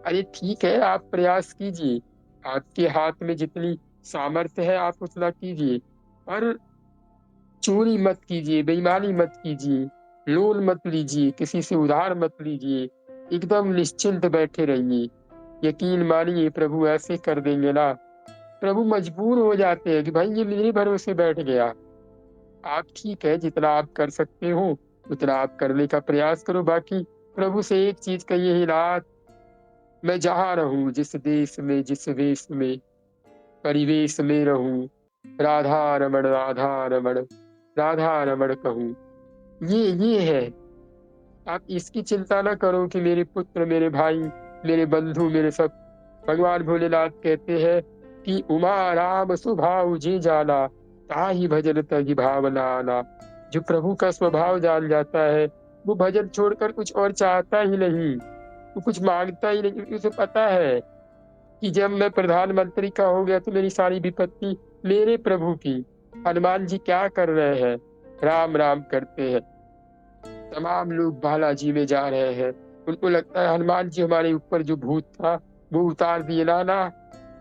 अरे ठीक है, आप प्रयास कीजिए, आपके हाथ में जितनी सामर्थ्य है आप उतना कीजिए, पर चोरी मत कीजिए, बेईमानी मत कीजिए, लोन मत लीजिए, किसी से उधार मत लीजिए। एकदम निश्चिंत बैठे रहिए। यकीन मानिए प्रभु ऐसे कर देंगे ना, प्रभु मजबूर हो जाते हैं कि भाई ये मेरे भरोसे बैठ गया। आप ठीक है, जितना आप कर सकते हो उतना आप करने का प्रयास करो। बाकी प्रभु से एक चीज कहिए, ही नाथ मैं जहाँ रहूं, जिस देश में, जिस वेश में, परिवेश में रहूं, राधा रमण राधा रमण राधा रमण कहूं। ये है। आप इसकी चिंता ना करो कि मेरे पुत्र, मेरे भाई, मेरे बंधु, मेरे सब। भगवान भोलेनाथ कहते हैं कि उमा राम स्वभाव जे जाना, ताहि भजन तहि भावना आना। जो प्रभु का स्वभाव जान जाता है वो भजन छोड़कर कुछ और चाहता ही नहीं, वो कुछ मांगता ही नहीं, क्योंकि उसे पता है कि जब मैं प्रधानमंत्री का हो गया तो मेरी सारी विपत्ति मेरे प्रभु की। हनुमान जी क्या कर रहे हैं? राम राम करते हैं। तमाम लोग बालाजी में जा रहे हैं, उनको लगता है हनुमान जी हमारे ऊपर जो भूत था वो उतार दिए। ना ना,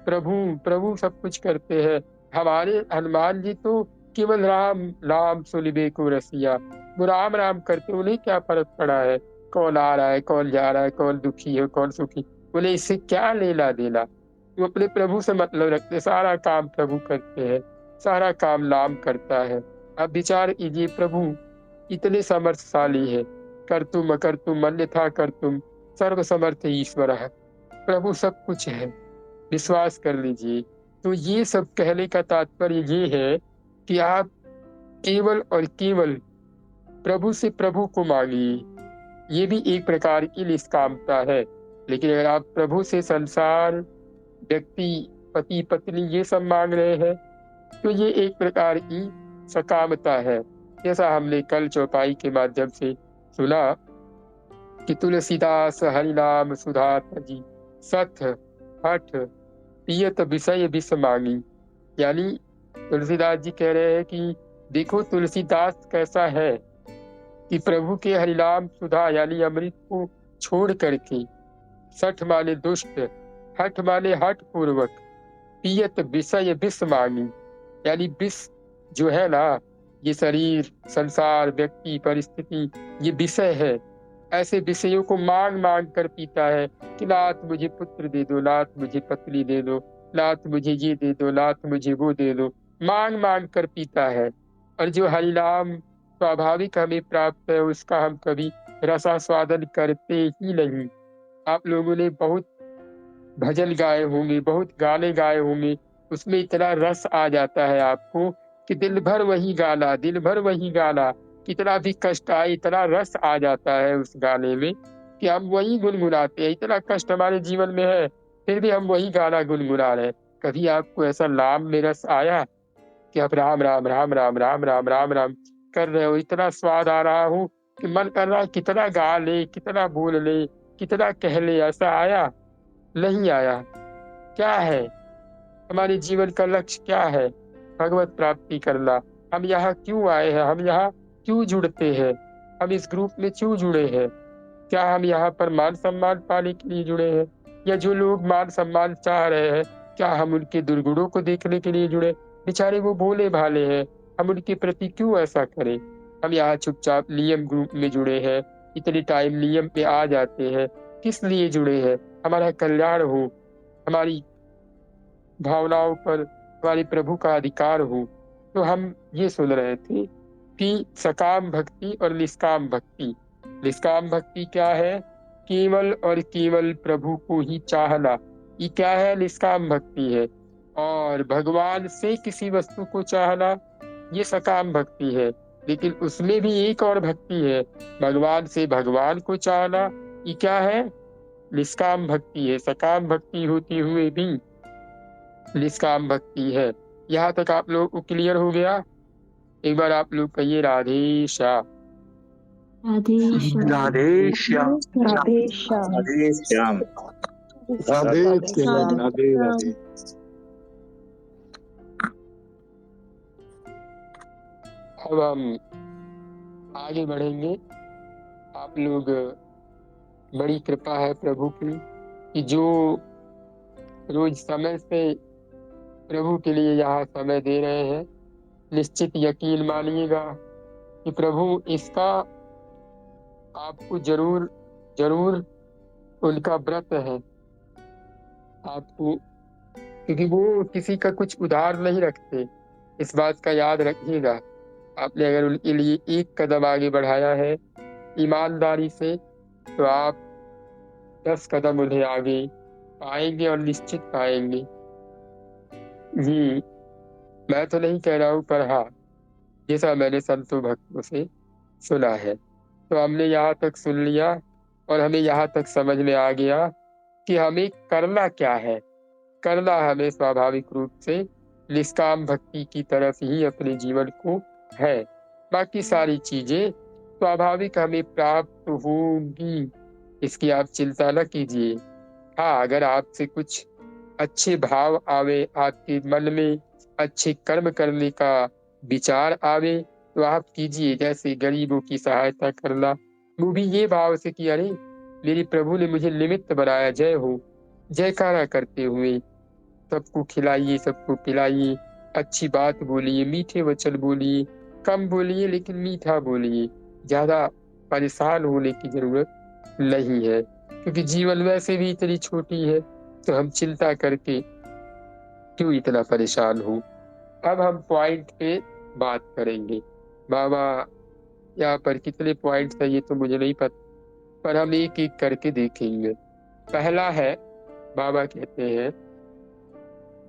प्रभु प्रभु सब कुछ करते हैं। हमारे हनुमान जी तो केवल राम नाम सुनिबे को रसिया, वो राम राम करते, उन्हें क्या फर्क पड़ा है कौन आ रहा है, कौन जा रहा है, कौन दुखी है, कौन सुखी, उन्हें इससे क्या लेना देना। वो अपने प्रभु से मतलब रखते, सारा काम प्रभु करते हैं, सारा काम नाम करता है। अब विचार कीजिए, प्रभु इतने समर्थशाली है। कर्तुम अकर्तुम अन्यथा कर्तुम सर्व समर्थ ईश्वर है। प्रभु सब कुछ है, विश्वास कर लीजिए। तो ये सब कहने का तात्पर्य ये है कि आप केवल और केवल प्रभु से प्रभु को मांगिए। ये भी एक प्रकार की निष्कामता है। लेकिन अगर आप प्रभु से संसार, व्यक्ति, पति पत्नी ये सब मांग रहे हैं तो ये एक प्रकार की सकामता है। जैसा हमने कल चौपाई के माध्यम से सुना कि तुलसीदास हरिनाम सुधा तजी, सठ हठ पियत विषय विष मांगी। यानी तुलसीदास जी कह रहे हैं कि देखो तुलसीदास कैसा है कि प्रभु के हरिनाम सुधा यानी अमृत को छोड़ करके, सठ माने दुष्ट, हठ माने हठ पूर्वक, पियत विषय विष मांगी। यानी विष जो है ना, ये शरीर, संसार, व्यक्ति, परिस्थिति, ये विषय है। ऐसे विषयों को मांग मांग कर पीता है कि नाथ मुझे पुत्र दे दो, नाथ मुझे पत्नी दे दो, नाथ मुझे ये दे दो, नाथ मुझे वो दे दो, मांग मांग कर पीता है। और जो हरिनाम स्वाभाविक हमें प्राप्त है उसका हम कभी रसास्वादन करते ही नहीं। आप लोगों ने बहुत भजन गाए होंगे, बहुत गाने गाए होंगे, उसमें इतना रस आ जाता है आपको कि दिन भर वही गाना, दिन भर वही गाना, कितना भी कष्ट आए इतना रस आ जाता है उस गाने में कि हम वही गुनगुनाते हैं। इतना कष्ट हमारे जीवन में है फिर भी हम वही गाना गुनगुना रहे हैं। कभी आपको ऐसा नाम में रस आया कि आप राम राम राम राम राम राम राम राम कर रहे हो, इतना स्वाद आ रहा हो कि मन कर रहा है कितना गा ले, कितना बोल ले, कितना कह ले, ऐसा आया? नहीं आया। क्या है हमारे जीवन का लक्ष्य? क्या है? भगवत प्राप्ति करना। हम यहाँ क्यों आए हैं? हम यहाँ क्यों जुड़ते हैं? हम इस ग्रुप में क्यों जुड़े हैं? क्या हम यहाँ पर मान सम्मान पाने के लिए जुड़े हैं, या जो लोग मान सम्मान चाह रहे हैं क्या हम उनके दुर्गुणों को देखने के लिए जुड़े? बेचारे वो भोले भाले हैं, हम उनके प्रति क्यों ऐसा करें? हम यहाँ चुपचाप नियम ग्रुप में जुड़े हैं, इतने टाइम नियम पे आ जाते हैं, किस लिए जुड़े हैं? हमारा कल्याण हो, हमारी भावनाओं पर हमारे प्रभु का अधिकार हो। तो हम ये सुन रहे थे कि सकाम भक्ति और निष्काम भक्ति। निष्काम भक्ति क्या है? केवल और केवल प्रभु को ही चाहना, ये क्या है? निष्काम भक्ति है। और भगवान से किसी वस्तु को चाहना, ये सकाम भक्ति है। लेकिन उसमें भी एक और भक्ति है, भगवान से भगवान को चाहना, ये क्या है? निष्काम भक्ति है। सकाम भक्ति होते हुए भी निष्काम भक्ति है। यहाँ तक आप लोग को क्लियर हो गया? एक बार आप लोग कहिए राधे श्याम। राधे श्याम। राधे श्याम। राधे श्याम। राधे श्याम। राधे श्याम। राधे राधे। अब हम आगे बढ़ेंगे। आप लोग, बड़ी कृपा है प्रभु की कि जो रोज समय से प्रभु के लिए यहाँ समय दे रहे हैं, निश्चित यकीन मानिएगा कि प्रभु इसका आपको जरूर जरूर उनका व्रत है आपको, क्योंकि वो किसी का कुछ उधार नहीं रखते। इस बात का याद रखिएगा। आपने अगर उनके लिए एक कदम आगे बढ़ाया है ईमानदारी से, तो आप 10 कदम उन्हें आगे पाएंगे और निश्चित पाएंगे। जी, मैं तो नहीं कह रहा हूँ, पर हाँ, जैसा मैंने संतों भक्तों से सुना है। तो हमने यहाँ तक सुन लिया और हमें यहाँ तक समझ में आ गया कि हमें करना क्या है। करना हमें स्वाभाविक रूप से निष्काम भक्ति की तरफ ही अपने जीवन को है। बाकी सारी चीजें स्वाभाविक हमें प्राप्त होंगी, इसकी आप चिंता न कीजिए। हाँ, अगर आपसे कुछ अच्छे भाव आवे, आपके मन में अच्छे कर्म करने का विचार आवे, तो आप कीजिए। जैसे गरीबों की सहायता करना, वो भी ये भाव से कि अरे मेरे प्रभु ने मुझे निमित्त बनाया, जय हो, जयकारा करते हुए सबको खिलाइए, सबको पिलाइए, अच्छी बात बोलिए, मीठे वचन बोलिए, कम बोलिए लेकिन मीठा बोलिए। ज्यादा परेशान होने की जरूरत नहीं है, क्योंकि जीवन वैसे भी इतनी छोटी है, तो हम चिंता करके क्यों इतना परेशान हो। अब हम पॉइंट पे बात करेंगे। बाबा यहाँ पर कितने पॉइंट्स है ये तो मुझे नहीं पता, पर हम एक एक करके देखेंगे। पहला है, बाबा कहते हैं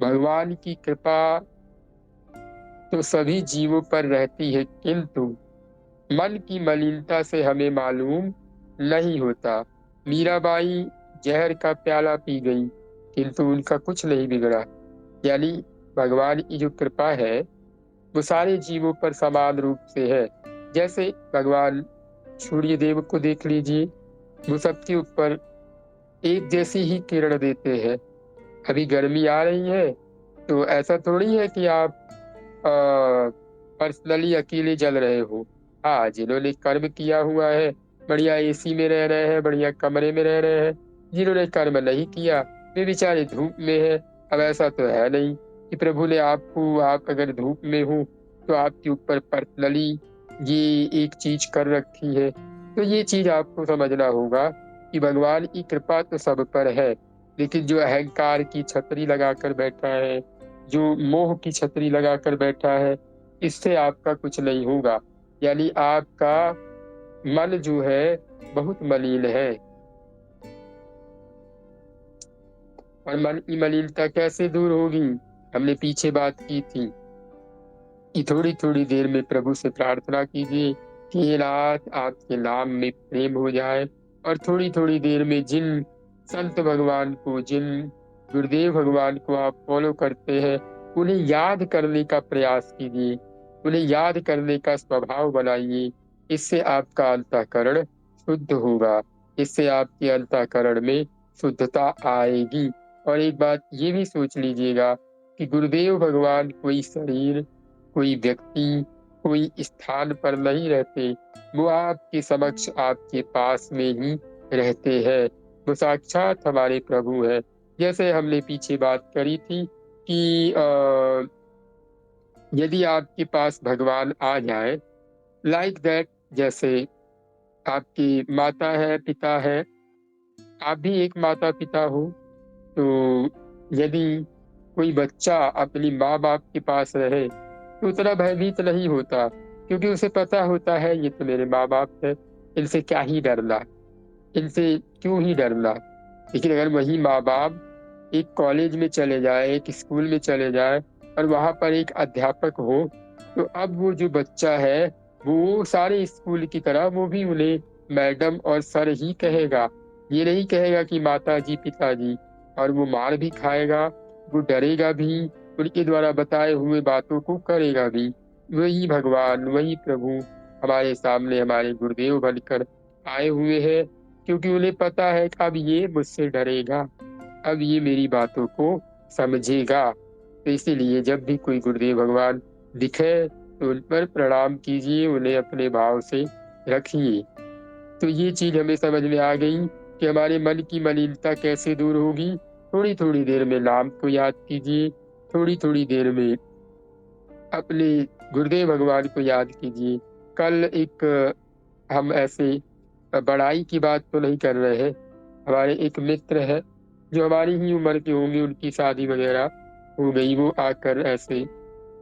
भगवान की कृपा तो सभी जीवों पर रहती है, किंतु मन की मलिनता से हमें मालूम नहीं होता। मीराबाई जहर का प्याला पी गई, किंतु उनका कुछ नहीं बिगड़ा। यानी भगवान की जो कृपा है वो सारे जीवों पर समान रूप से है। जैसे भगवान सूर्य देव को देख लीजिए, वो सबके ऊपर एक जैसी ही किरण देते हैं। अभी गर्मी आ रही है तो ऐसा थोड़ी है कि आप पर्सनली अकेले जल रहे हो। हाँ, जिन्होंने कर्म किया हुआ है बढ़िया एसी में रह रहे हैं, बढ़िया कमरे में रह रहे हैं। जिन्होंने कर्म नहीं किया वे बेचारे धूप में है। अब ऐसा तो है नहीं कि प्रभु ने आपको, आप अगर धूप में हो तो आपके ऊपर पर्सनली ये एक चीज कर रखी है। तो ये चीज आपको समझना होगा कि भगवान की कृपा तो सब पर है, लेकिन जो अहंकार की छतरी लगाकर बैठा है, जो मोह की छतरी लगाकर बैठा है, इससे आपका कुछ नहीं होगा। यानी आपका मन जो है बहुत मलिन है। और मन की मलिनता कैसे दूर होगी? हमने पीछे बात की थी कि थोड़ी थोड़ी देर में प्रभु से प्रार्थना कीजिए कि हे नाथ आपके नाम में प्रेम हो जाए। और थोड़ी थोड़ी देर में जिन संत भगवान को, जिन गुरुदेव भगवान को आप फॉलो करते हैं, उन्हें याद करने का प्रयास कीजिए, उन्हें याद करने का स्वभाव बनाइए। इससे आपका अंतःकरण शुद्ध होगा, इससे आपके अंतःकरण में शुद्धता आएगी। और एक बात ये भी सोच लीजिएगा कि गुरुदेव भगवान कोई शरीर, कोई व्यक्ति, कोई स्थान पर नहीं रहते, वो आपके समक्ष, आपके पास में ही रहते हैं। वो साक्षात हमारे प्रभु है। जैसे हमने पीछे बात करी थी कि यदि आपके पास भगवान आ जाए, लाइक दैट, जैसे आपकी माता है, पिता है, आप भी एक माता पिता हो, तो यदि कोई बच्चा अपनी माँ बाप के पास रहे तो उतना भयभीत नहीं होता, क्योंकि उसे पता होता है ये तो मेरे माँ बाप है, इनसे क्या ही डरना, इनसे क्यों ही डरना। लेकिन अगर वही माँ बाप एक कॉलेज में चले जाए, एक स्कूल में चले जाए और वहां पर एक अध्यापक हो, तो अब वो जो बच्चा है वो सारे स्कूल की तरह वो भी उन्हें मैडम और सर ही कहेगा, ये नहीं कहेगा कि माता जी, पिताजी। और वो मार भी खाएगा, वो डरेगा भी, उनके द्वारा बताए हुए बातों को करेगा भी। वही भगवान, वही प्रभु हमारे सामने हमारे गुरुदेव बनकर आए हुए हैं, क्योंकि उन्हें पता है कि अब ये मुझसे डरेगा, अब ये मेरी बातों को समझेगा। तो इसीलिए जब भी कोई गुरुदेव भगवान दिखे तो उन पर प्रणाम कीजिए, उन्हें अपने भाव से रखिए। तो ये चीज हमें समझ में आ गई कि हमारे मन की मलिनता कैसे दूर होगी। थोड़ी थोड़ी देर में नाम को याद कीजिए, थोड़ी थोड़ी देर में अपने गुरुदेव भगवान को याद कीजिए। कल एक हम ऐसे बड़ाई की बात तो नहीं कर रहे हैं, हमारे एक मित्र है जो हमारी ही उम्र के होंगे, उनकी शादी वगैरह हो गई, वो आकर ऐसे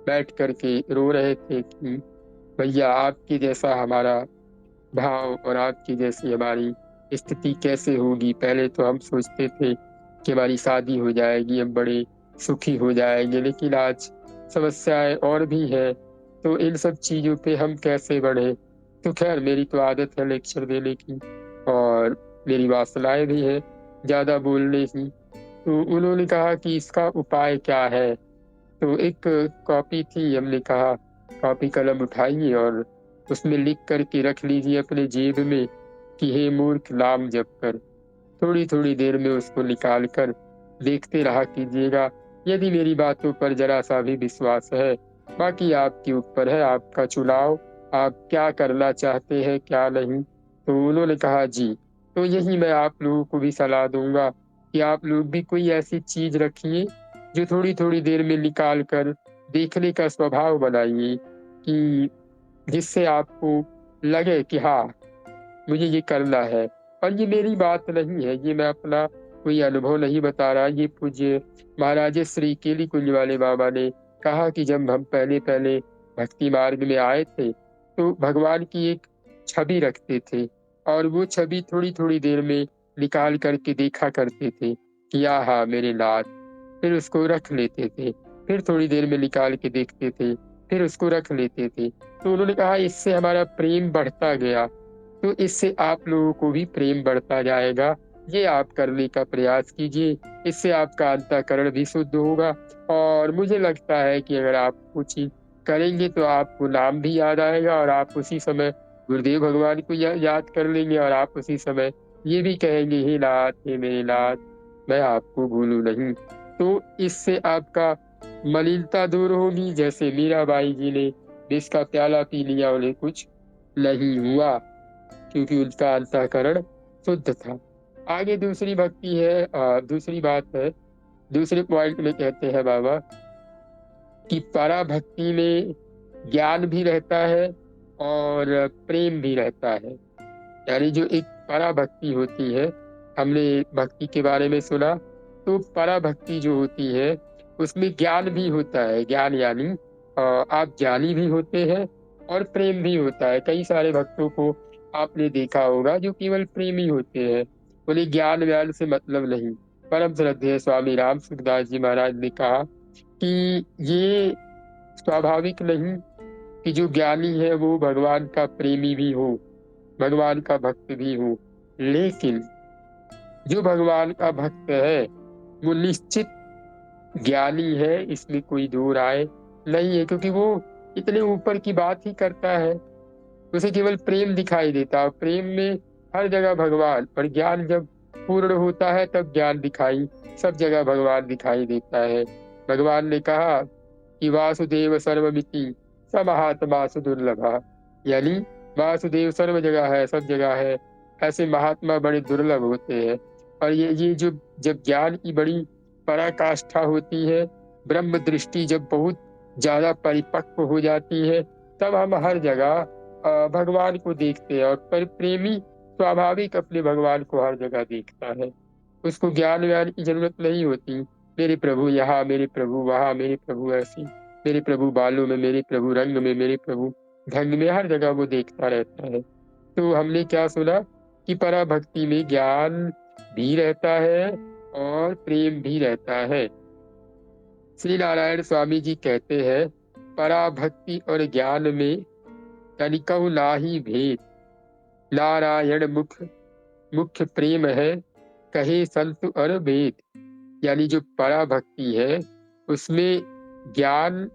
बैठ करके रो रहे थे कि भैया आपके जैसा हमारा भाव और आपकी जैसी हमारी स्थिति कैसे होगी। पहले तो हम सोचते थे कि हमारी शादी हो जाएगी, हम बड़े सुखी हो जाएंगे, लेकिन आज समस्याएं और भी है, तो इन सब चीजों पे हम कैसे बढ़े। तो खैर, मेरी तो आदत है लेक्चर देने की और मेरी वासनाएं भी है ज्यादा बोलने की। तो उन्होंने कहा कि इसका उपाय क्या है। तो एक कॉपी थी, हमने कहा कॉपी कलम उठाइए और उसमें लिख करके रख लीजिए अपने जेब में कि हे मूर्ख नाम जप कर। थोड़ी थोड़ी देर में उसको निकाल कर देखते रहा कीजिएगा। यदि मेरी बातों पर जरा सा भी विश्वास है, बाकी आपके ऊपर है, आपका चुनाव, आप क्या करना चाहते हैं क्या नहीं। तो उन्होंने कहा जी। तो यही मैं आप लोगों को भी सलाह दूंगा कि आप लोग भी कोई ऐसी चीज रखिए जो थोड़ी थोड़ी देर में निकाल कर देखने का स्वभाव बनाइए, कि जिससे आपको लगे कि हाँ मुझे ये करना है। और ये मेरी बात नहीं है, ये मैं अपना कोई अनुभव नहीं बता रहा, ये पूज्य महाराज श्री केली कुंज वाले बाबा ने कहा कि जब हम पहले पहले भक्ति मार्ग में आए थे तो भगवान की एक छवि रखते थे और वो छवि थोड़ी थोड़ी देर में निकाल करके देखा करते थे कि हाँ मेरे नाथ, फिर उसको रख लेते थे, फिर थोड़ी देर में निकाल के देखते थे, फिर उसको रख लेते थे। तो उन्होंने कहा इससे हमारा प्रेम बढ़ता गया, तो इससे आप लोगों को भी प्रेम बढ़ता जाएगा। ये आप करने का प्रयास कीजिए, इससे आपका अंतःकरण भी शुद्ध होगा। और मुझे लगता है कि अगर आप कुछ करेंगे तो आपको नाम भी याद आएगा और आप उसी समय गुरुदेव भगवान को याद कर लेंगे और आप उसी समय ये भी कहेंगे हे नाथ, हे मेरे नाथ, मैं आपको भूलूं नहीं। तो इससे आपका मलिनता दूर होगी। जैसे मीराबाई जी ने विष का प्याला पी लिया, उन्हें कुछ नहीं हुआ क्योंकि उनका अंतःकरण शुद्ध था। आगे दूसरी भक्ति है, दूसरी बात है, दूसरे पॉइंट में कहते हैं बाबा कि पराभक्ति में ज्ञान भी रहता है और प्रेम भी रहता है। यानी जो एक पराभक्ति होती है, हमने भक्ति के बारे में सुना, तो पराभक्ति जो होती है उसमें ज्ञान भी होता है। ज्ञान यानी आप ज्ञानी भी होते हैं और प्रेम भी होता है। कई सारे भक्तों को आपने देखा होगा जो केवल प्रेमी होते हैं, उन्हें ज्ञान व्यान से मतलब नहीं। परम श्रद्धेय स्वामी राम सुखदास जी महाराज ने कहा कि ये स्वाभाविक नहीं कि जो ज्ञानी है वो भगवान का प्रेमी भी हो, भगवान का भक्त भी हो। लेकिन जो भगवान का भक्त है वो निश्चित ज्ञानी है, इसमें कोई दो राय नहीं है, क्योंकि वो इतने ऊपर की बात ही करता है। उसे केवल प्रेम दिखाई देता है, प्रेम में हर जगह भगवान। और ज्ञान जब पूर्ण होता है तब ज्ञान दिखाई सब जगह भगवान दिखाई देता है। भगवान ने कहा कि वासुदेव सर्वमिति स महात्मा सुदुर्लभा, यानी वासुदेव सर्व जगह है, सब जगह है, ऐसे महात्मा बड़े दुर्लभ होते हैं। और ये जो जब ज्ञान की बड़ी पराकाष्ठा होती है, ब्रह्म दृष्टि जब बहुत ज्यादा परिपक्व हो जाती है, तब हम हर जगह भगवान को देखते हैं। और पर प्रेमी स्वाभाविक अपने भगवान को हर जगह देखता है, उसको ज्ञान व्यान की जरूरत नहीं होती। मेरे प्रभु यहाँ, मेरे प्रभु वहाँ, मेरे प्रभु ऐसी, मेरे प्रभु बालों में, मेरे प्रभु रंग में, मेरे प्रभु ढंग में, हर जगह वो देखता रहता है। तो हमने क्या सुना कि पराभक्ति में ज्ञान भी रहता है और प्रेम भी रहता है। श्री नारायण स्वामी जी कहते हैं पराभक्ति और ज्ञान में यानी कहु नाही भेद, नारायण मुख्य प्रेम है, कहे संत और वेद। यानी जो पराभक्ति है उसमें ज्ञान,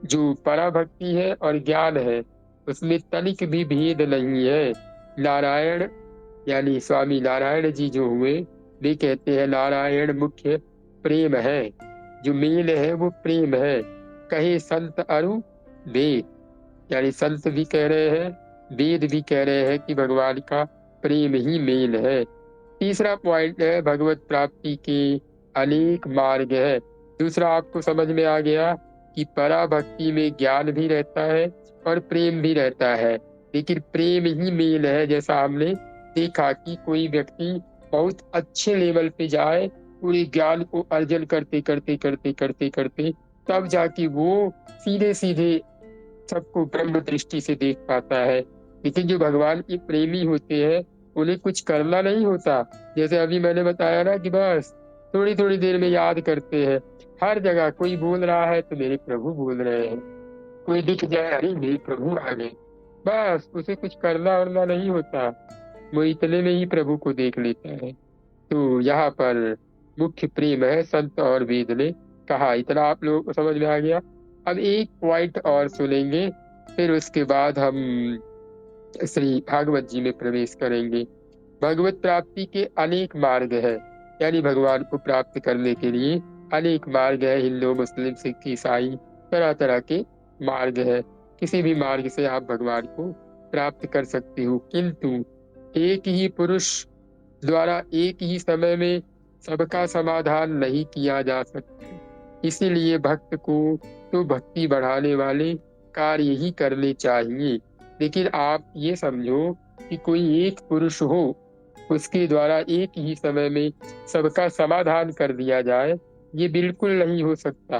जो पराभक्ति है और ज्ञान है उसमें तनिक भी भेद नहीं है। नारायण यानी स्वामी नारायण जी जो हुए, वे कहते हैं नारायण मुख्य प्रेम है, जो मेल है वो प्रेम है। कहे संत अरु वेद, यानी संत भी कह रहे हैं, वेद भी कह रहे हैं कि भगवान का प्रेम ही मेल है। तीसरा पॉइंट है भगवत प्राप्ति के अनेक मार्ग है। दूसरा आपको समझ में आ गया कि पराभक्ति में ज्ञान भी रहता है और प्रेम भी रहता है, लेकिन प्रेम ही मेल है। जैसा हमने देखा कि कोई व्यक्ति बहुत अच्छे लेवल पे जाए, पूरे ज्ञान को अर्जन करते करते करते करते करते तब जाके वो सीधे सीधे सबको ब्रह्म दृष्टि से देख पाता है। लेकिन जो भगवान के प्रेमी होते हैं उन्हें कुछ करना नहीं होता। जैसे अभी मैंने बताया ना कि बस थोड़ी थोड़ी देर में याद करते हैं, हर जगह कोई बोल रहा है तो मेरे प्रभु बोल रहे हैं, कोई दिख जाए अरे मेरे प्रभु आ गए, बस उसे कुछ करना वरना नहीं होता, वो इतने में ही प्रभु को देख लेता है। तो यहाँ पर मुख्य प्रेम है, संत और वेद ने कहा। इतना आप लोगों को समझ में आ गया। अब एक पॉइंट और सुनेंगे, फिर उसके बाद हम श्री भागवत जी में प्रवेश करेंगे। भगवत प्राप्ति के अनेक मार्ग है, यानी भगवान को प्राप्त करने के लिए अनेक मार्ग है। हिंदू, मुस्लिम, सिख, ईसाई, तरह तरह के मार्ग है। किसी भी मार्ग से आप भगवान को प्राप्त कर सकते हो, किंतु एक ही पुरुष द्वारा एक ही समय में सबका समाधान नहीं किया जा सकता। इसीलिए भक्त को तो भक्ति बढ़ाने वाले कार्य ही करने चाहिए। लेकिन आप ये समझो कि कोई एक पुरुष हो, उसके द्वारा एक ही समय में सबका समाधान कर दिया जाए, ये बिल्कुल नहीं हो सकता।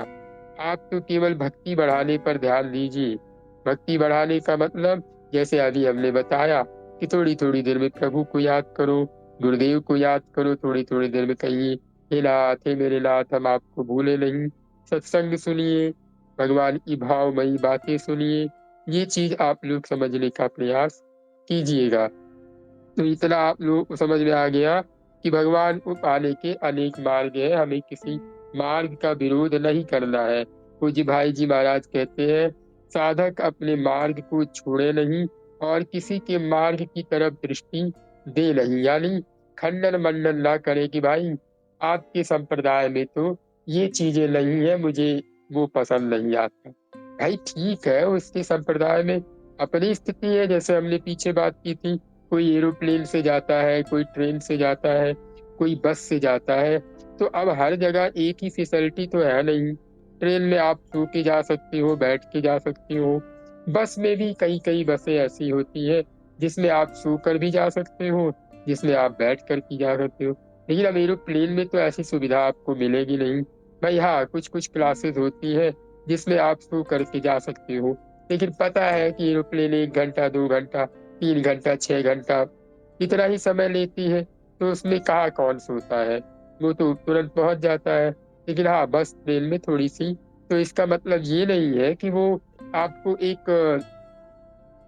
आप तो केवल भक्ति बढ़ाने पर ध्यान दीजिए। भक्ति बढ़ाने का मतलब जैसे अभी हमने बताया कि थोड़ी थोड़ी देर में प्रभु को याद करो, गुरुदेव को याद करो, थोड़ी थोड़ी देर में कहिए हे नाथ, हे मेरे नाथ, हम आपको भूले नहीं। सत्संग सुनिए, भगवान की भावमयी बातें सुनिए। ये चीज आप लोग समझने का प्रयास कीजिएगा। तो इतना आप लोगों को समझ में आ गया कि भगवान को पाने के अनेक मार्ग है, हमें किसी मार्ग का विरोध नहीं करना है। पूज्य भाई जी महाराज कहते हैं साधक अपने मार्ग को छोड़े नहीं और किसी के मार्ग की तरफ दृष्टि दे नहीं, यानी खंडन मंडन ना करे कि भाई आपके संप्रदाय में तो ये चीजें नहीं है, मुझे वो पसंद नहीं आता। भाई ठीक है, उसके संप्रदाय में अपनी स्थिति है, जैसे हमने पीछे बात की थी, कोई एरोप्लेन से जाता है, कोई ट्रेन से जाता है, कोई बस से जाता है। तो अब हर जगह एक ही फैसिलिटी तो है नहीं। ट्रेन में आप सो के जा सकते हो, बैठ के जा सकते हो। बस में भी कई कई बसें ऐसी होती है जिसमें आप सो कर भी जा सकते हो, जिसमें आप बैठ कर भी जा सकते हो। लेकिन अब एरोप्लेन में तो ऐसी सुविधा आपको मिलेगी नहीं। भाई हाँ, कुछ कुछ क्लासेस होती है जिसमें आप सो करके जा सकते हो, लेकिन पता है कि एरोप्लेन 1 घंटा 2 घंटा 3 घंटा 6 घंटा इतना ही समय लेती है, तो उसमें कहाँ कौन सोता है, वो तो तुरंत पहुंच जाता है। लेकिन हाँ, बस ट्रेन में थोड़ी सी, तो इसका मतलब ये नहीं है कि वो आपको एक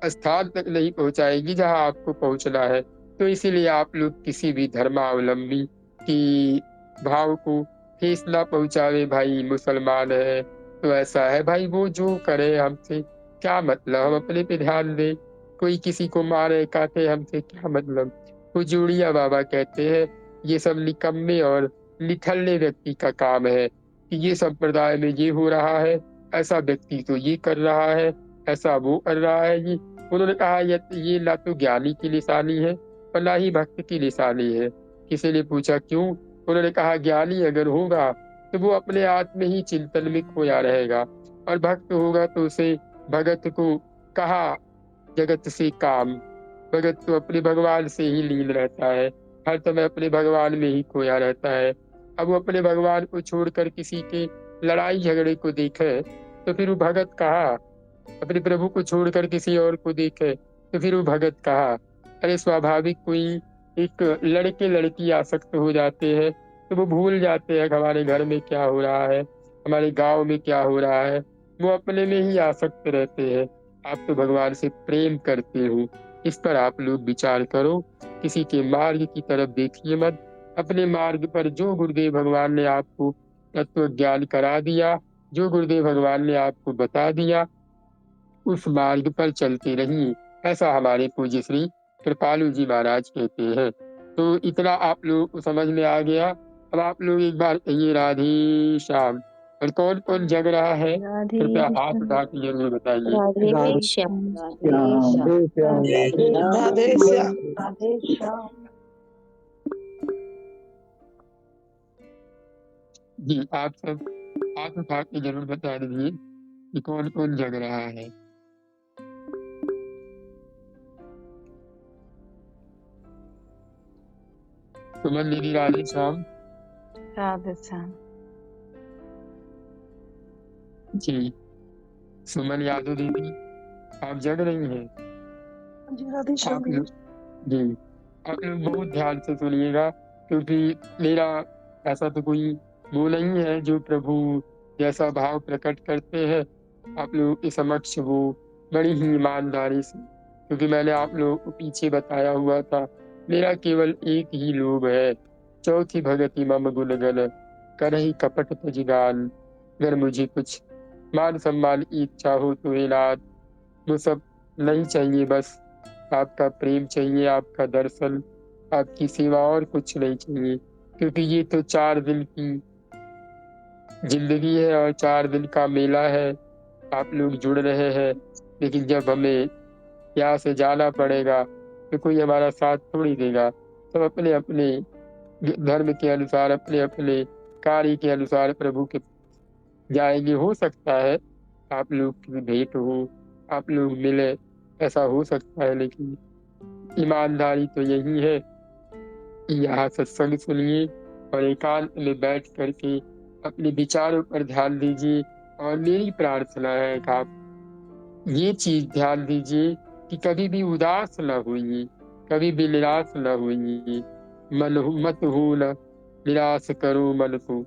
स्थान तक नहीं पहुंचाएगी जहां आपको पहुंचना है। तो इसीलिए आप लोग किसी भी धर्मावलंबी की भाव को ठेस ना पहुंचावे। भाई मुसलमान है तो ऐसा है, भाई वो जो करे हमसे क्या मतलब, हम अपने पे ध्यान दें। कोई किसी को मारे काटे, हमसे क्या मतलब। हुजूरिया बाबा कहते हैं ये सब निकम्मे और निठल्ले व्यक्ति का काम है कि ये संप्रदाय में ये हो रहा है, ऐसा व्यक्ति तो ये कर रहा है, ऐसा वो कर रहा है। ये उन्होंने कहा ये ना तो ज्ञानी की निशानी है और ना ही भक्त की निशानी है। किसी ने पूछा क्यों? उन्होंने कहा ज्ञानी अगर होगा तो वो अपने आत्म ही चिंतन में खोया रहेगा, और भक्त होगा तो उसे भगत को कहा जगत से काम। भगत तो अपने भगवान से ही लीन रहता है, हर समय अपने भगवान में ही खोया रहता है। अब वो अपने भगवान को छोड़कर किसी के लड़ाई झगड़े को देखे तो फिर वो भगत कहा, अपने प्रभु को छोड़कर किसी और को देखे तो फिर वो भगत कहा। अरे स्वाभाविक कोई एक लड़के लड़की आसक्त हो जाते हैं तो वो भूल जाते हैं कि हमारे घर में क्या हो रहा है, हमारे गांव में क्या हो रहा है। वो अपने में ही आसक्त रहते हैं। आप तो भगवान से प्रेम करते हो, इस पर आप लोग विचार करो। किसी के मार्ग की तरफ देखिए मत, अपने मार्ग पर जो गुरुदेव भगवान ने आपको तत्व ज्ञान करा दिया, जो गुरुदेव भगवान ने आपको बता दिया, उस मार्ग पर चलते रहिए, ऐसा हमारे पूज्य श्री कृपालु जी महाराज कहते हैं। तो इतना आप लोग को समझ में आ गया। अब आप लोग एक बार कहिए राधे श्याम। और कौन कौन जग रहा है राधे कृपया हाथ श्याम। उठा के जरूर बताइए। राधे राधे श्याम। श्याम राधे राधे श्याम राधे श्याम। जी, आप सब हाथ उठा के जरूर बता दीजिए कि कौन कौन जग रहा है। सुमन दीदी राधे श्याम। राधे श्याम। जी, सुमन यादव दीदी आप जग रही हैं? राधे श्याम। आप लोग जी, आप लोग बहुत ध्यान से सुनिएगा, क्योंकि मेरा ऐसा तो कोई वो नहीं है जो प्रभु जैसा भाव प्रकट करते हैं आप लोगों के समक्ष वो बड़ी ही ईमानदारी से, क्योंकि मैंने आप लोगों को पीछे बताया हुआ था मेरा केवल एक ही लोभ है, चौथी भगति मम गुण गण करहि कपट तजिगान। अगर मुझे कुछ मान सम्मान की इच्छा हो तो हे नाथ, वो सब नहीं चाहिए, बस आपका प्रेम चाहिए, आपका दर्शन, आपकी सेवा, और कुछ नहीं चाहिए। क्योंकि ये तो 4 दिन की जिंदगी है और 4 दिन का मेला है। आप लोग जुड़ रहे हैं, लेकिन जब हमें यहाँ से जाना पड़ेगा तो कोई हमारा साथ थोड़ी देगा। सब अपने अपने धर्म के अनुसार, अपने अपने कार्य के अनुसार प्रभु के जाएंगे। हो सकता है आप लोग की भेंट हो, आप लोग मिले, ऐसा हो सकता है, लेकिन ईमानदारी तो यही है कि यहाँ सत्संग सुनिए और एकांत में बैठ करके अपने विचारों पर ध्यान दीजिए। और मेरी प्रार्थना है कि आप ये चीज ध्यान दीजिए कि कभी भी उदास न होइए, कभी भी निराश न होइए। मन मत हो न निराश करो मन को,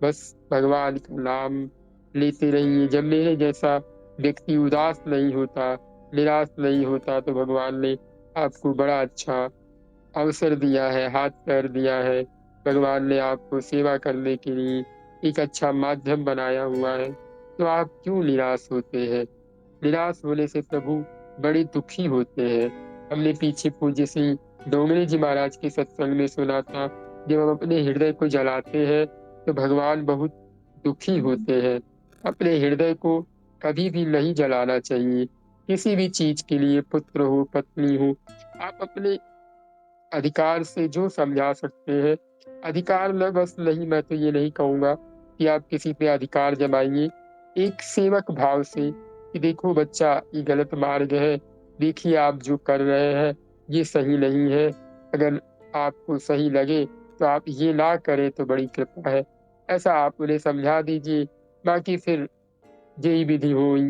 बस भगवान का नाम लेते रहिए। जब मेरे जैसा व्यक्ति उदास नहीं होता, निराश नहीं होता, तो भगवान ने आपको बड़ा अच्छा अवसर दिया है, हाथ पैर दिया है। भगवान ने आपको सेवा करने के लिए एक अच्छा माध्यम बनाया हुआ है। तो आप क्यों निराश होते हैं? निराश होने से प्रभु बड़े दुखी होते हैं। हमने पीछे पूज्य श्री डोंगरे जी महाराज के सत्संग में सुना था, जब हम अपने हृदय को जलाते हैं तो भगवान बहुत दुखी होते हैं। अपने हृदय को कभी भी नहीं जलाना चाहिए। किसी भी चीज के लिए, पुत्र हो, पत्नी हो, आप अपने अधिकार से जो समझा सकते हैं, अधिकार न बस नहीं, मैं तो ये नहीं कहूंगा कि आप किसी पे अधिकार जमाइए, एक सेवक भाव से कि देखो बच्चा, ये गलत मार्ग है, देखिए आप जो कर रहे हैं ये सही नहीं है, अगर आपको सही लगे तो आप ये ना करें तो बड़ी कृपा है, ऐसा आप उन्हें समझा दीजिए। बाकी फिर जेई विधि होई,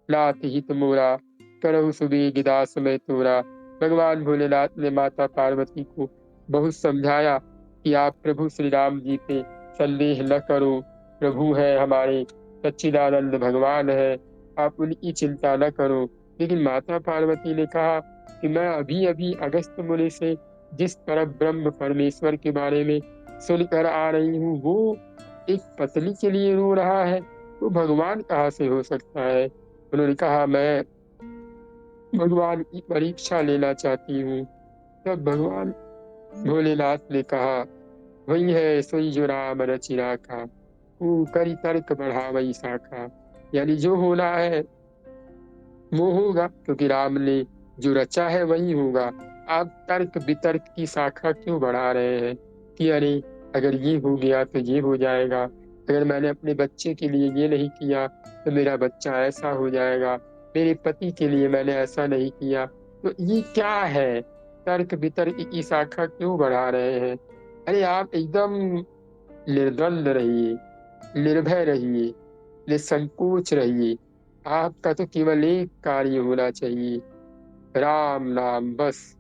नाथ हित मोरा, करहु सुबेग दास मैं तोरा। भगवान भोलेनाथ ने माता पार्वती को बहुत समझाया कि आप प्रभु श्री राम जी पे संदेह न करो, प्रभु है हमारे, सच्चिदानंद भगवान है, आप उनकी चिंता न करो। लेकिन माता पार्वती ने कहा कि मैं अभी अभी अगस्त्य मुनि से जिस पर ब्रह्म परमेश्वर के बारे में सुनकर आ रही हूँ, वो एक पत्नी के लिए रो रहा है, तो भगवान कहाँ से हो सकता है। उन्होंने कहा मैं भगवान की परीक्षा लेना चाहती हूँ। तब भगवान भोलेनाथ ने कहा, वही है सोई जो राम रचि राखा, तू करी तर्क बढ़ावई शाखा। यानी जो होना है वो होगा, क्योंकि राम ने जो रचा है वही होगा। आप तर्क वितर्क की शाखा क्यों बढ़ा रहे हैं कि अरे अगर ये हो गया तो ये हो जाएगा, अगर मैंने अपने बच्चे के लिए ये नहीं किया तो मेरा बच्चा ऐसा हो जाएगा, मेरे पति के लिए मैंने ऐसा नहीं किया, तो ये क्या है, तर्क वितर्क की शाखा क्यों बढ़ा रहे हैं। अरे आप एकदम निर्द्वंद रहिए, निर्भय रहिए, निसंकोच रहिए। आपका तो केवल एक कार्य होना चाहिए, राम नाम बस,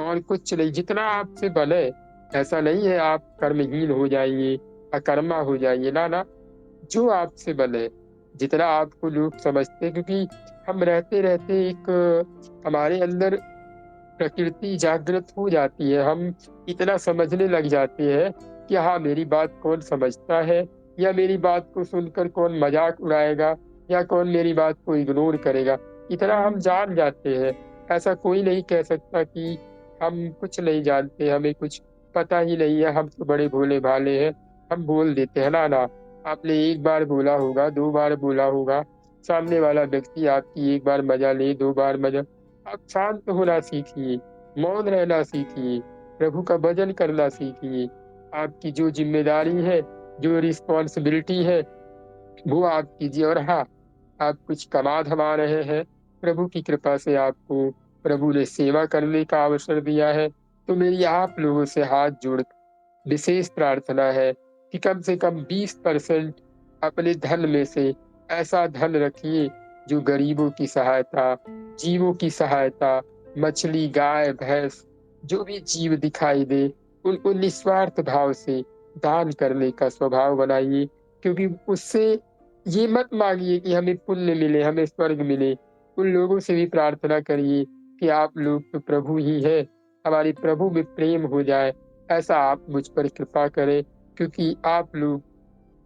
और कुछ नहीं। जितना आपसे बने, ऐसा नहीं है आप कर्महीन हो जाइए, अकर्मा हो जाइए, ना ना, जो आपसे बने, जितना आपको लोग समझते हैं, क्योंकि हम रहते रहते एक हमारे अंदर प्रकृति जागृत हो जाती है, हम इतना समझने लग जाते हैं कि हाँ मेरी बात कौन समझता है, या मेरी बात को सुनकर कौन मजाक उड़ाएगा, या कौन मेरी बात को इग्नोर करेगा, इतना हम जान जाते हैं। ऐसा कोई नहीं कह सकता कि हम कुछ नहीं जानते, हमें कुछ पता ही नहीं है, हम तो बड़े भोले भाले हैं, हम बोल देते हैं, ना ना। आपने एक बार बोला होगा, दो बार बोला होगा, सामने वाला व्यक्ति आपकी एक बार मजा ले, दो बार मजा, आप शांत होना सीखिए, मौन रहना सीखिए, प्रभु का भजन करना सीखिए। आपकी जो जिम्मेदारी है, जो रिस्पॉन्सिबिलिटी है, वो आप कीजिए। और हाँ, आप कुछ कमा धमा रहे हैं, प्रभु की कृपा से आपको प्रभु ने सेवा करने का अवसर दिया है, तो मेरी आप लोगों से हाथ जोड़ विशेष प्रार्थना है कि कम से कम 20% अपने धन में से ऐसा धन रखिए जो गरीबों की सहायता, जीवों की सहायता, मछली, गाय, भैंस, जो भी जीव दिखाई दे उनको निस्वार्थ भाव से दान करने का स्वभाव बनाइए। क्योंकि उससे ये मत मांगिए कि हमें पुण्य मिले, हमें स्वर्ग मिले। उन लोगों से भी प्रार्थना करिए कि आप लोग तो प्रभु ही है, हमारे प्रभु में प्रेम हो जाए, ऐसा आप मुझ पर कृपा करें, क्योंकि आप लोग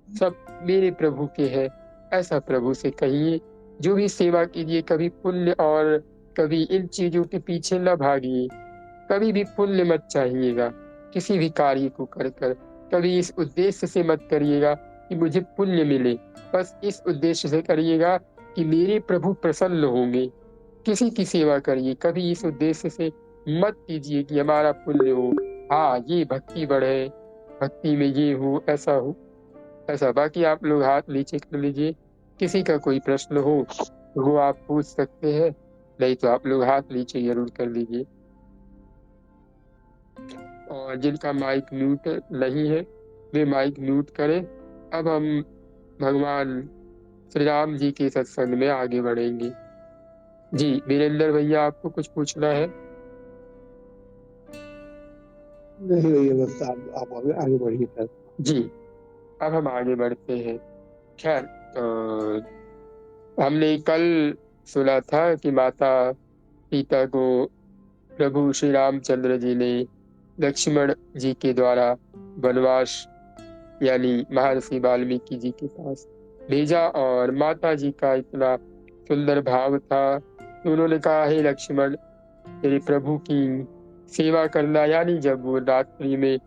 सब मेरे प्रभु के हैं, ऐसा प्रभु से कहिए। जो भी सेवा कीजिए, कभी पुण्य और कभी इन चीजों के पीछे न भागिए, कभी भी पुण्य मत चाहिएगा किसी भी कार्य को कर कर, कभी इस उद्देश्य से मत करिएगा कि मुझे पुण्य मिले, बस इस उद्देश्य से करिएगा कि मेरे प्रभु प्रसन्न होंगे। किसी की सेवा करिए, कभी इस उद्देश्य से मत कीजिए कि हमारा पुण्य हो, हाँ ये भक्ति बढ़े, भक्ति में ये हो, ऐसा हो, ऐसा। बाकी आप लोग हाथ नीचे कर लीजिए, किसी का कोई प्रश्न हो वो आप पूछ सकते हैं, नहीं तो आप लोग हाथ नीचे जरूर कर लीजिए। और जिनका माइक म्यूट नहीं है वे माइक म्यूट करें। अब हम भगवान श्री राम जी के सत्संग में आगे बढ़ेंगे। जी वीरेंद्र भैया, आपको कुछ पूछना है? नहीं भैया, बस आप आगे बढ़िए सर। जी अब हम आगे बढ़ते हैं। खैर, हमने कल सुना था कि माता सीता को प्रभु श्री रामचंद्र जी ने लक्ष्मण जी के द्वारा वनवास यानी महर्षि वाल्मीकि जी के पास भेजा, और माता जी का इतना सुंदर भाव था तो उन्होंने कहा, हे लक्ष्मण, मेरे प्रभु की सेवा करना, यानी जब वो रात्रि में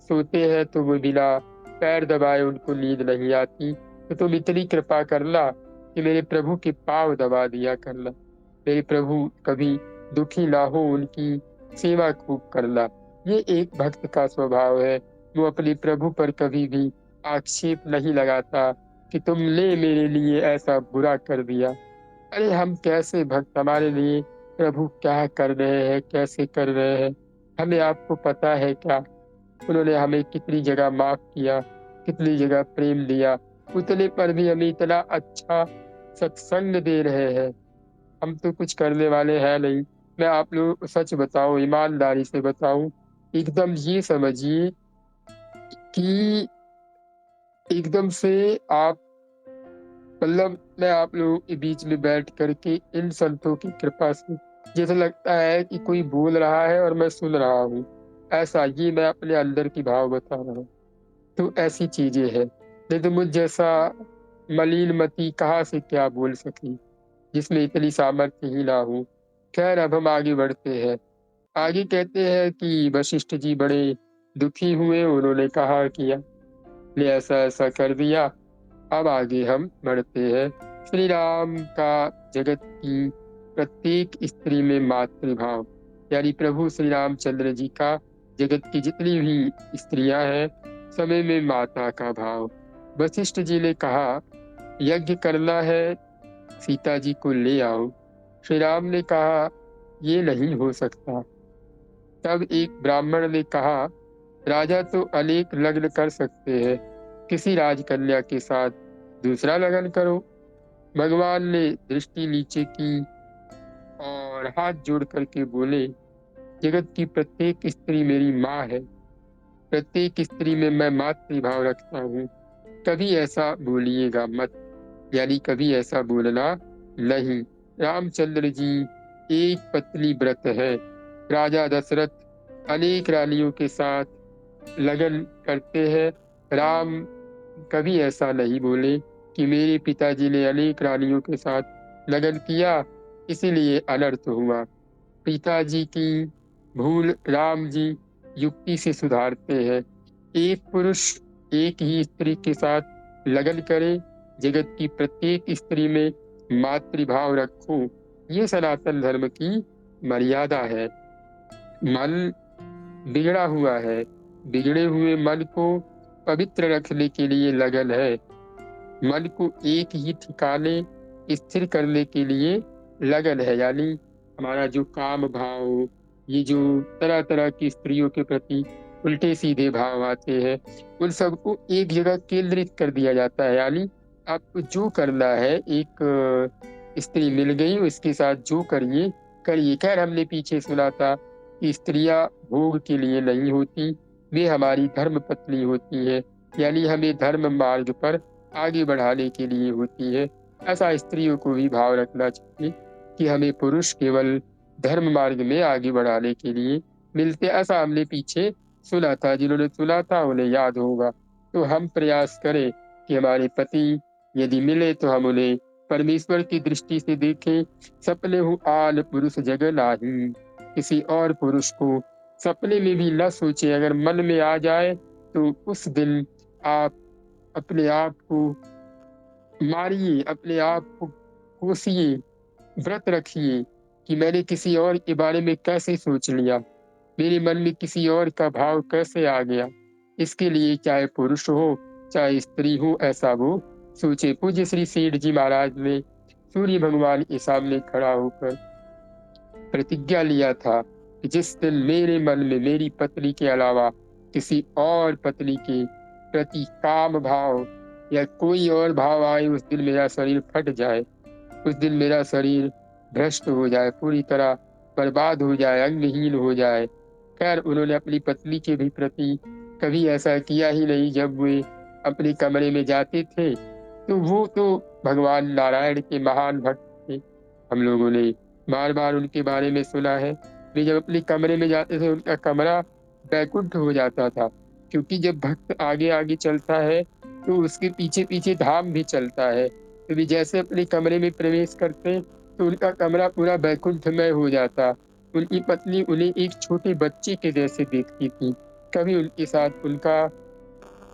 सोते हैं तो वो बिना पैर दबाए उनको नींद नहीं आती, तो तुम इतनी कृपा करना कि मेरे प्रभु के पाँव दबा दिया करना। मेरे प्रभु कभी दुखी ना हो, उनकी सेवा खूब करना। ये एक भक्त का स्वभाव है। वो अपने प्रभु पर कभी भी आक्षेप नहीं लगाता कि तुमने मेरे लिए ऐसा बुरा कर दिया। अरे हम कैसे भक्त, हमारे लिए प्रभु क्या कर रहे हैं, कैसे कर रहे हैं, हमें आपको पता है क्या? उन्होंने हमें कितनी जगह माफ किया, कितनी जगह प्रेम दिया, उतने पर भी हमें इतना अच्छा सत्संग दे रहे हैं। हम तो कुछ करने वाले हैं नहीं। मैं आप लोगों को सच बताऊं, ईमानदारी से बताऊं, एकदम ये समझिए कि एकदम से आप, मतलब मैं आप लोगों के बीच में बैठ करके इन संतों की कृपा से जैसा लगता है कि कोई बोल रहा है और मैं सुन रहा हूँ, ऐसा ये मैं अपने अंदर की भाव बता रहा हूँ। तो ऐसी चीजें हैं। नहीं तो मुझ जैसा मलिन मती कहाँ से क्या बोल सकी, जिसमें इतनी सामर्थ्य ही ना हो। खैर, अब हम आगे बढ़ते हैं। आगे कहते हैं कि वशिष्ठ जी बड़े दुखी हुए, उन्होंने कहा कि आपने ऐसा ऐसा कर दिया। अब आगे हम बढ़ते हैं। श्री राम का जगत की प्रत्येक स्त्री में मातृभाव, यानी प्रभु श्री रामचंद्र जी का जगत की जितनी भी स्त्रियां हैं सभी में माता का भाव। वशिष्ठ जी ने कहा यज्ञ करना है, सीता जी को ले आओ। श्री राम ने कहा ये नहीं हो सकता। तब एक ब्राह्मण ने कहा राजा तो अनेक लग्न कर सकते हैं, किसी राजकन्या के साथ दूसरा लगन करो। भगवान ने दृष्टि नीचे की और हाथ जोड़ करके बोले जगत की प्रत्येक स्त्री मेरी माँ है, प्रत्येक स्त्री में मैं मातृभाव रखता हूँ। कभी ऐसा बोलिएगा मत, यानी कभी ऐसा बोलना नहीं। रामचंद्र जी एक पत्नी व्रत है। राजा दशरथ अनेक रानियों के साथ लगन करते हैं। राम कभी ऐसा नहीं बोले कि मेरे पिताजी ने अनेक रानियों के साथ लगन किया इसीलिए अनर्थ हुआ। पिताजी की भूल राम जी युक्ति से सुधारते हैं। एक पुरुष एक ही स्त्री के साथ लगन करे, जगत की प्रत्येक स्त्री में मातृभाव रखो, ये सनातन धर्म की मर्यादा है। मन बिगड़ा हुआ है, बिगड़े हुए मन को पवित्र रखने के लिए लगन है। मन को एक ही ठिकाने स्थिर करने के लिए लगन है, यानी हमारा जो काम भाव, ये जो तरह तरह की स्त्रियों के प्रति उल्टे सीधे भाव आते हैं, उन सबको एक जगह केंद्रित कर दिया जाता है। यानी आपको जो करना है, एक स्त्री मिल गई उसके साथ जो करिए करिए। खैर, हमने पीछे सुना था कि स्त्रियां भोग के लिए नहीं होती, वे हमारी धर्म पत्नी होती है, यानी हमें धर्म मार्ग पर आगे बढ़ाने के लिए होती है। ऐसा स्त्रियों को भी भाव रखना चाहिए कि हमें पुरुष केवल धर्म मार्ग में आगे बढ़ाने के लिए मिलते। ऐसा हमने पीछे सुना था, जिन्होंने सुना था उन्हें याद होगा। तो हम प्रयास करें कि हमारे पति यदि मिले तो हम उन्हें परमेश्वर की दृष्टि से देखें। सपने हो आन पुरुष जग नाही, किसी और पुरुष को सपने में भी न सोचे। अगर मन में आ जाए तो उस दिन आप अपने आप को मारिए, अपने आप को कोसिए, व्रत रखिए कि मैंने किसी और के बारे में कैसे सोच लिया, मेरे मन में किसी और का भाव कैसे आ गया। इसके लिए चाहे पुरुष हो चाहे स्त्री हो, ऐसा वो सोचे। पूज्य श्री सेठ जी महाराज ने सूर्य भगवान के सामने खड़ा होकर प्रतिज्ञा लिया था कि जिस दिन मेरे मन में मेरी पत्नी के अलावा किसी और पत्नी के प्रति काम भाव या कोई और भाव आए, उस दिन मेरा शरीर फट जाए, उस दिन मेरा शरीर भ्रष्ट हो जाए, पूरी तरह बर्बाद हो जाए, अंगहीन हो जाए। खैर, उन्होंने अपनी पत्नी के भी प्रति कभी ऐसा किया ही नहीं। जब वे अपने कमरे में जाते थे तो वो तो भगवान नारायण के महान भक्त थे, हम लोगों ने बार बार उनके बारे में सुना है। वे जब अपने कमरे में जाते थे उनका कमरा बैकुंठ हो जाता था, क्योंकि जब भक्त आगे आगे चलता है तो उसके पीछे पीछे धाम भी चलता है। तो वे जैसे अपने कमरे में प्रवेश करते तो उनका कमरा पूरा बैकुंठमय हो जाता। उनकी पत्नी उन्हें एक छोटे बच्चे के जैसे देखती थी। कभी उनके साथ उनका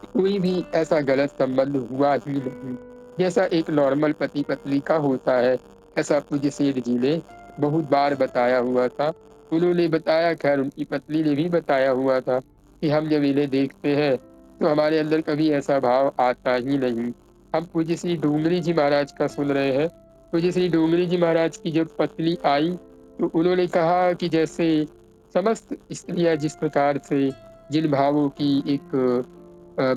कोई भी ऐसा गलत संबंध हुआ ही नहीं, जैसा एक नॉर्मल पति पत्नी का होता है। ऐसा पूज्य सेठ जी ने बहुत बार बताया हुआ था। उन्होंने बताया, खैर उनकी पत्नी ने भी बताया हुआ था कि हम जब इन्हें देखते हैं तो हमारे अंदर कभी ऐसा भाव आता ही नहीं। हम पूज्य श्री डोंगरी जी महाराज का सुन रहे हैं। पूज्य श्री डोंगरी जी महाराज की जब पत्नी आई तो उन्होंने कहा कि जैसे समस्त स्त्रियां जिस प्रकार से जिन भावों की एक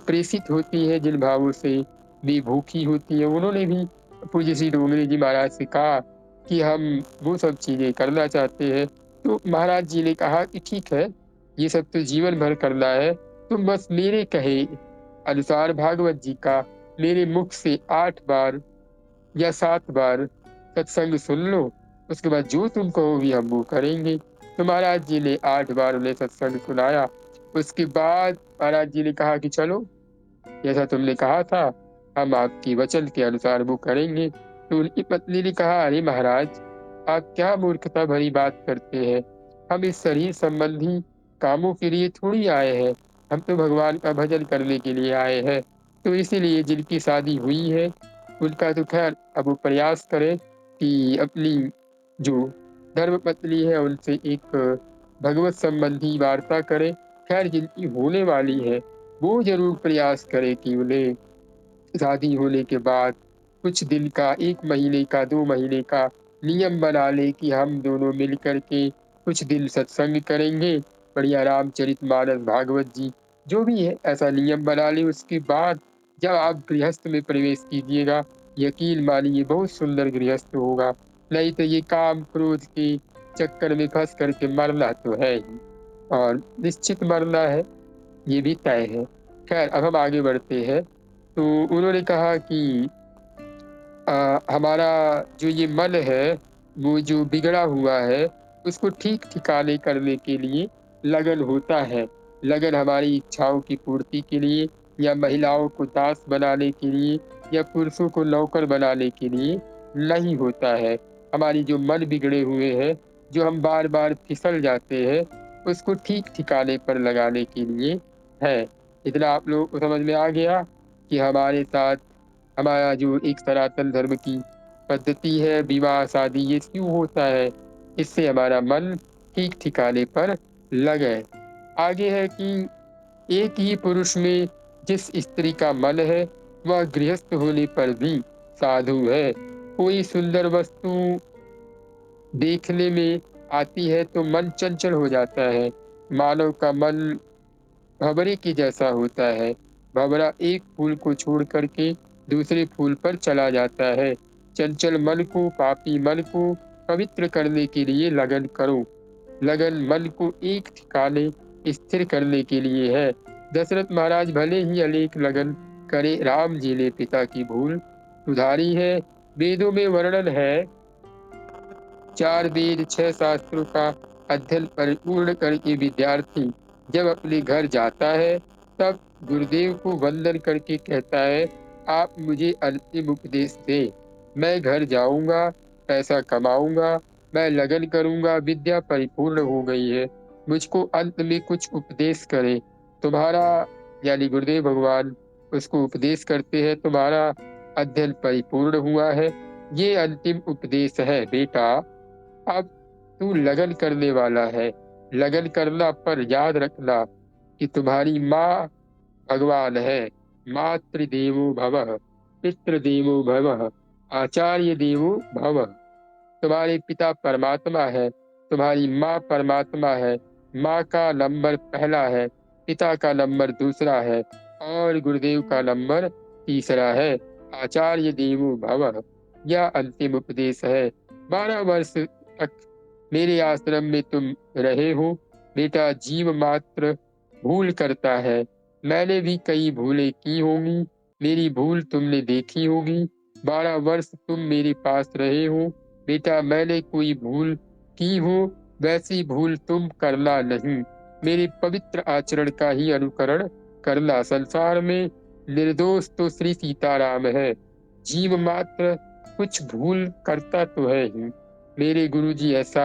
प्रेषित होती है, जिन भावों से भी भूखी होती है, उन्होंने भी पूज्य श्री डोंगरी जी महाराज से कहा कि हम वो सब चीजें करना चाहते हैं। तो महाराज जी ने कहा कि ठीक है, ये सब तो जीवन भर करना है, तुम बस मेरे कहे अनुसार भागवत जी का मेरे मुख से 8 बार या 7 बार सत्संग सुन लो, उसके बाद जो तुम कहोगी हम वो करेंगे। तो महाराज जी ने 8 बार उन्हें सत्संग सुनाया। उसके बाद महाराज जी ने कहा कि चलो, जैसा तुमने कहा था हम आपकी वचन के अनुसार वो करेंगे। तो उनकी पत्नी ने कहा, अरे महाराज, आप क्या मूर्खता भरी बात करते हैं। हम इस शरीर संबंधी कामों के लिए थोड़ी आए हैं, हम तो भगवान का भजन करने के लिए आए हैं। तो इसीलिए जिनकी शादी हुई है उनका तो खैर अब वो प्रयास करें कि अपनी जो धर्म पत्नी है उनसे एक भगवत संबंधी वार्ता करें। खैर जिनकी होने वाली है वो जरूर प्रयास करे कि उन्हें शादी होने के बाद कुछ दिन का, 1 महीने का, 2 महीने का नियम बना ले कि हम दोनों मिल कर के कुछ दिन सत्संग करेंगे, बढ़िया रामचरितमानस भागवत जी जो भी है ऐसा नियम बना ले। उसके बाद जब आप गृहस्थ में प्रवेश कीजिएगा, यकीन मानिए बहुत सुंदर गृहस्थ होगा। नहीं तो ये काम क्रोध के चक्कर में फंस करके मरना तो है ही, और निश्चित मरना है, ये भी तय है। खैर अब हम आगे बढ़ते हैं। तो उन्होंने कहा कि हमारा जो ये मन है वो जो बिगड़ा हुआ है उसको ठीक ठिकाने करने के लिए लगन होता है। लगन हमारी इच्छाओं की पूर्ति के लिए, या महिलाओं को दास बनाने के लिए, या पुरुषों को नौकर बनाने के लिए नहीं होता है। हमारी जो मन बिगड़े हुए हैं, जो हम बार बार फिसल जाते हैं, उसको ठीक ठिकाने पर लगाने के लिए है। इतना आप लोगों को समझ में आ गया कि हमारे साथ हमारा जो एक सनातन धर्म की पद्धति है, विवाह शादी ये क्यों होता है, इससे हमारा मन ठीक ठिकाने पर लगे। आगे है कि एक ही पुरुष में जिस स्त्री का मन है वह गृहस्थ होने पर भी साधु है। कोई सुंदर वस्तु देखने में आती है तो मन चंचल हो जाता है। मानव का मन भंवरे के जैसा होता है। भंवरा एक फूल को छोड़ करके दूसरे फूल पर चला जाता है। चंचल मन को, पापी मन को पवित्र करने के लिए लगन करो। लगन मन को एक ठिकाने स्थिर करने के लिए है। दशरथ महाराज भले ही अनेक लगन करे, राम जी ने पिता की भूल सुधारी है। वेदों में वर्णन है, 4 वेद 6 शास्त्रों का अध्ययन परिपूर्ण करके विद्यार्थी जब अपने घर जाता है तब गुरुदेव को वंदन करके कहता है, आप मुझे अंतिम उपदेश दें। मैं घर जाऊंगा, पैसा कमाऊंगा, मैं लगन करूंगा, विद्या परिपूर्ण हो गई है, मुझको अंत में कुछ उपदेश करें। तुम्हारा, यानी गुरुदेव भगवान उसको उपदेश करते हैं, तुम्हारा अध्ययन परिपूर्ण हुआ है, ये अंतिम उपदेश है बेटा। अब तू लगन करने वाला है। लगन करना, पर याद रखना कि तुम्हारी माँ भगवान है। मातृदेवो भवः, पितृदेवो भवः, आचार्य देवो भवः। तुम्हारे पिता परमात्मा है, तुम्हारी माँ परमात्मा है। माँ का नंबर पहला है, पिता का नंबर दूसरा है, और गुरुदेव का नंबर तीसरा है। आचार्य देवो भवः, यह अंतिम उपदेश है। 12 वर्ष तक मेरे आश्रम में तुम रहे हो बेटा। जीव मात्र भूल करता है, मैंने भी कई भूलें की होंगी, मेरी भूल तुमने देखी होगी। 12 वर्ष तुम मेरे पास रहे हो बेटा, मैंने कोई भूल की हो वैसी भूल तुम करना नहीं। मेरे पवित्र आचरण का ही अनुकरण करना। संसार में निर्दोष तो श्री सीताराम है, जीव मात्र कुछ भूल करता तो है ही। मेरे गुरुजी ऐसा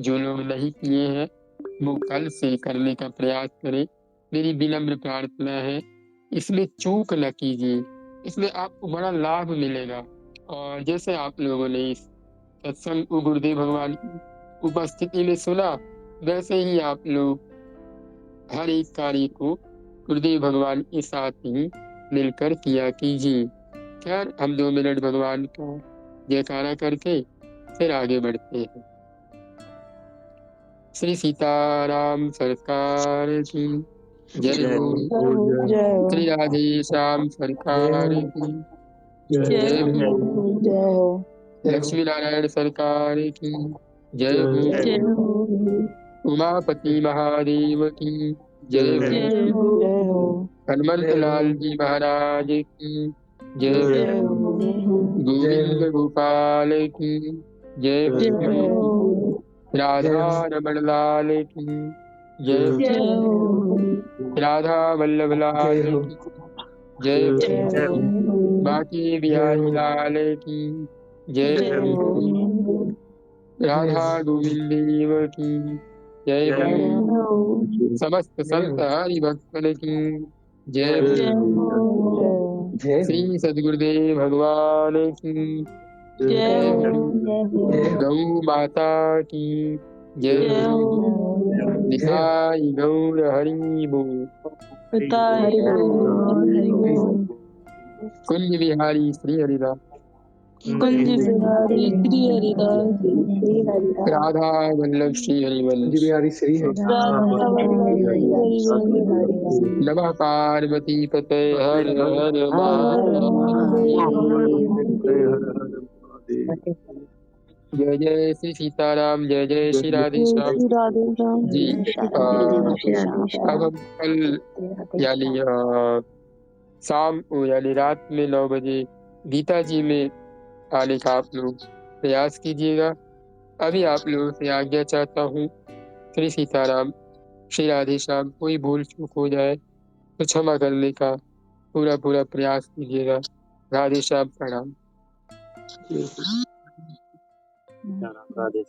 जो लोग नहीं किए हैं वो कल से करने का प्रयास करें, मेरी विनम्र प्रार्थना है। इसमें चूक न कीजिए, इसमें आपको बड़ा लाभ मिलेगा। और जैसे आप लोगों ने इस सत्संग को गुरुदेव भगवान की उपस्थिति में सुना, वैसे ही आप लोग हर एक कार्य को गुरुदेव भगवान के साथ ही मिलकर किया कीजिए। खैर, हम 2 मिनट भगवान का जयकारा करके फिर आगे बढ़ते हैं। श्री सीताराम सरकार की जय जय हो। हो। जय हो श्री राधे श्याम सरकार की जय हो। जय हो लक्ष्मी नारायण सरकार की जय हो। जय उमापति महादेव की जय हो। जय हो हनुमंत लाल जी महाराज की जय जय हो। हो गोविंद गोपाल की जय हो। राधा रमण लाल की जय हो। राधा वल्लभ लाल की जय हो। बाकी बिहारी लाल की जय हो। राधा गोविंद देव की जय हो। समस्त संत हरि भक्तन की जय हो। श्री सद्गुरुदेव भगवान की जय हो। गौ माता की जय हो। निताई गौर हरि बोल। कुंज बिहारी श्री हरिदास। राधा वल्लभ श्री हरिवल्लभ। बिहारी श्री है। नमः पार्वती पते हर हर जय जय श्री सीताराम, जय जय श्री राधे श्याम जी। अब हम कल यानी शाम को यानी रात में 9 बजे गीता जी में आने का आप लोग प्रयास कीजिएगा। अभी आप लोगों से आज्ञा चाहता हूँ। श्री सीताराम, श्री राधे श्याम। कोई भूल चूक हो जाए तो क्षमा करने का पूरा प्रयास कीजिएगा। राधे श्याम, प्रणाम। राधे।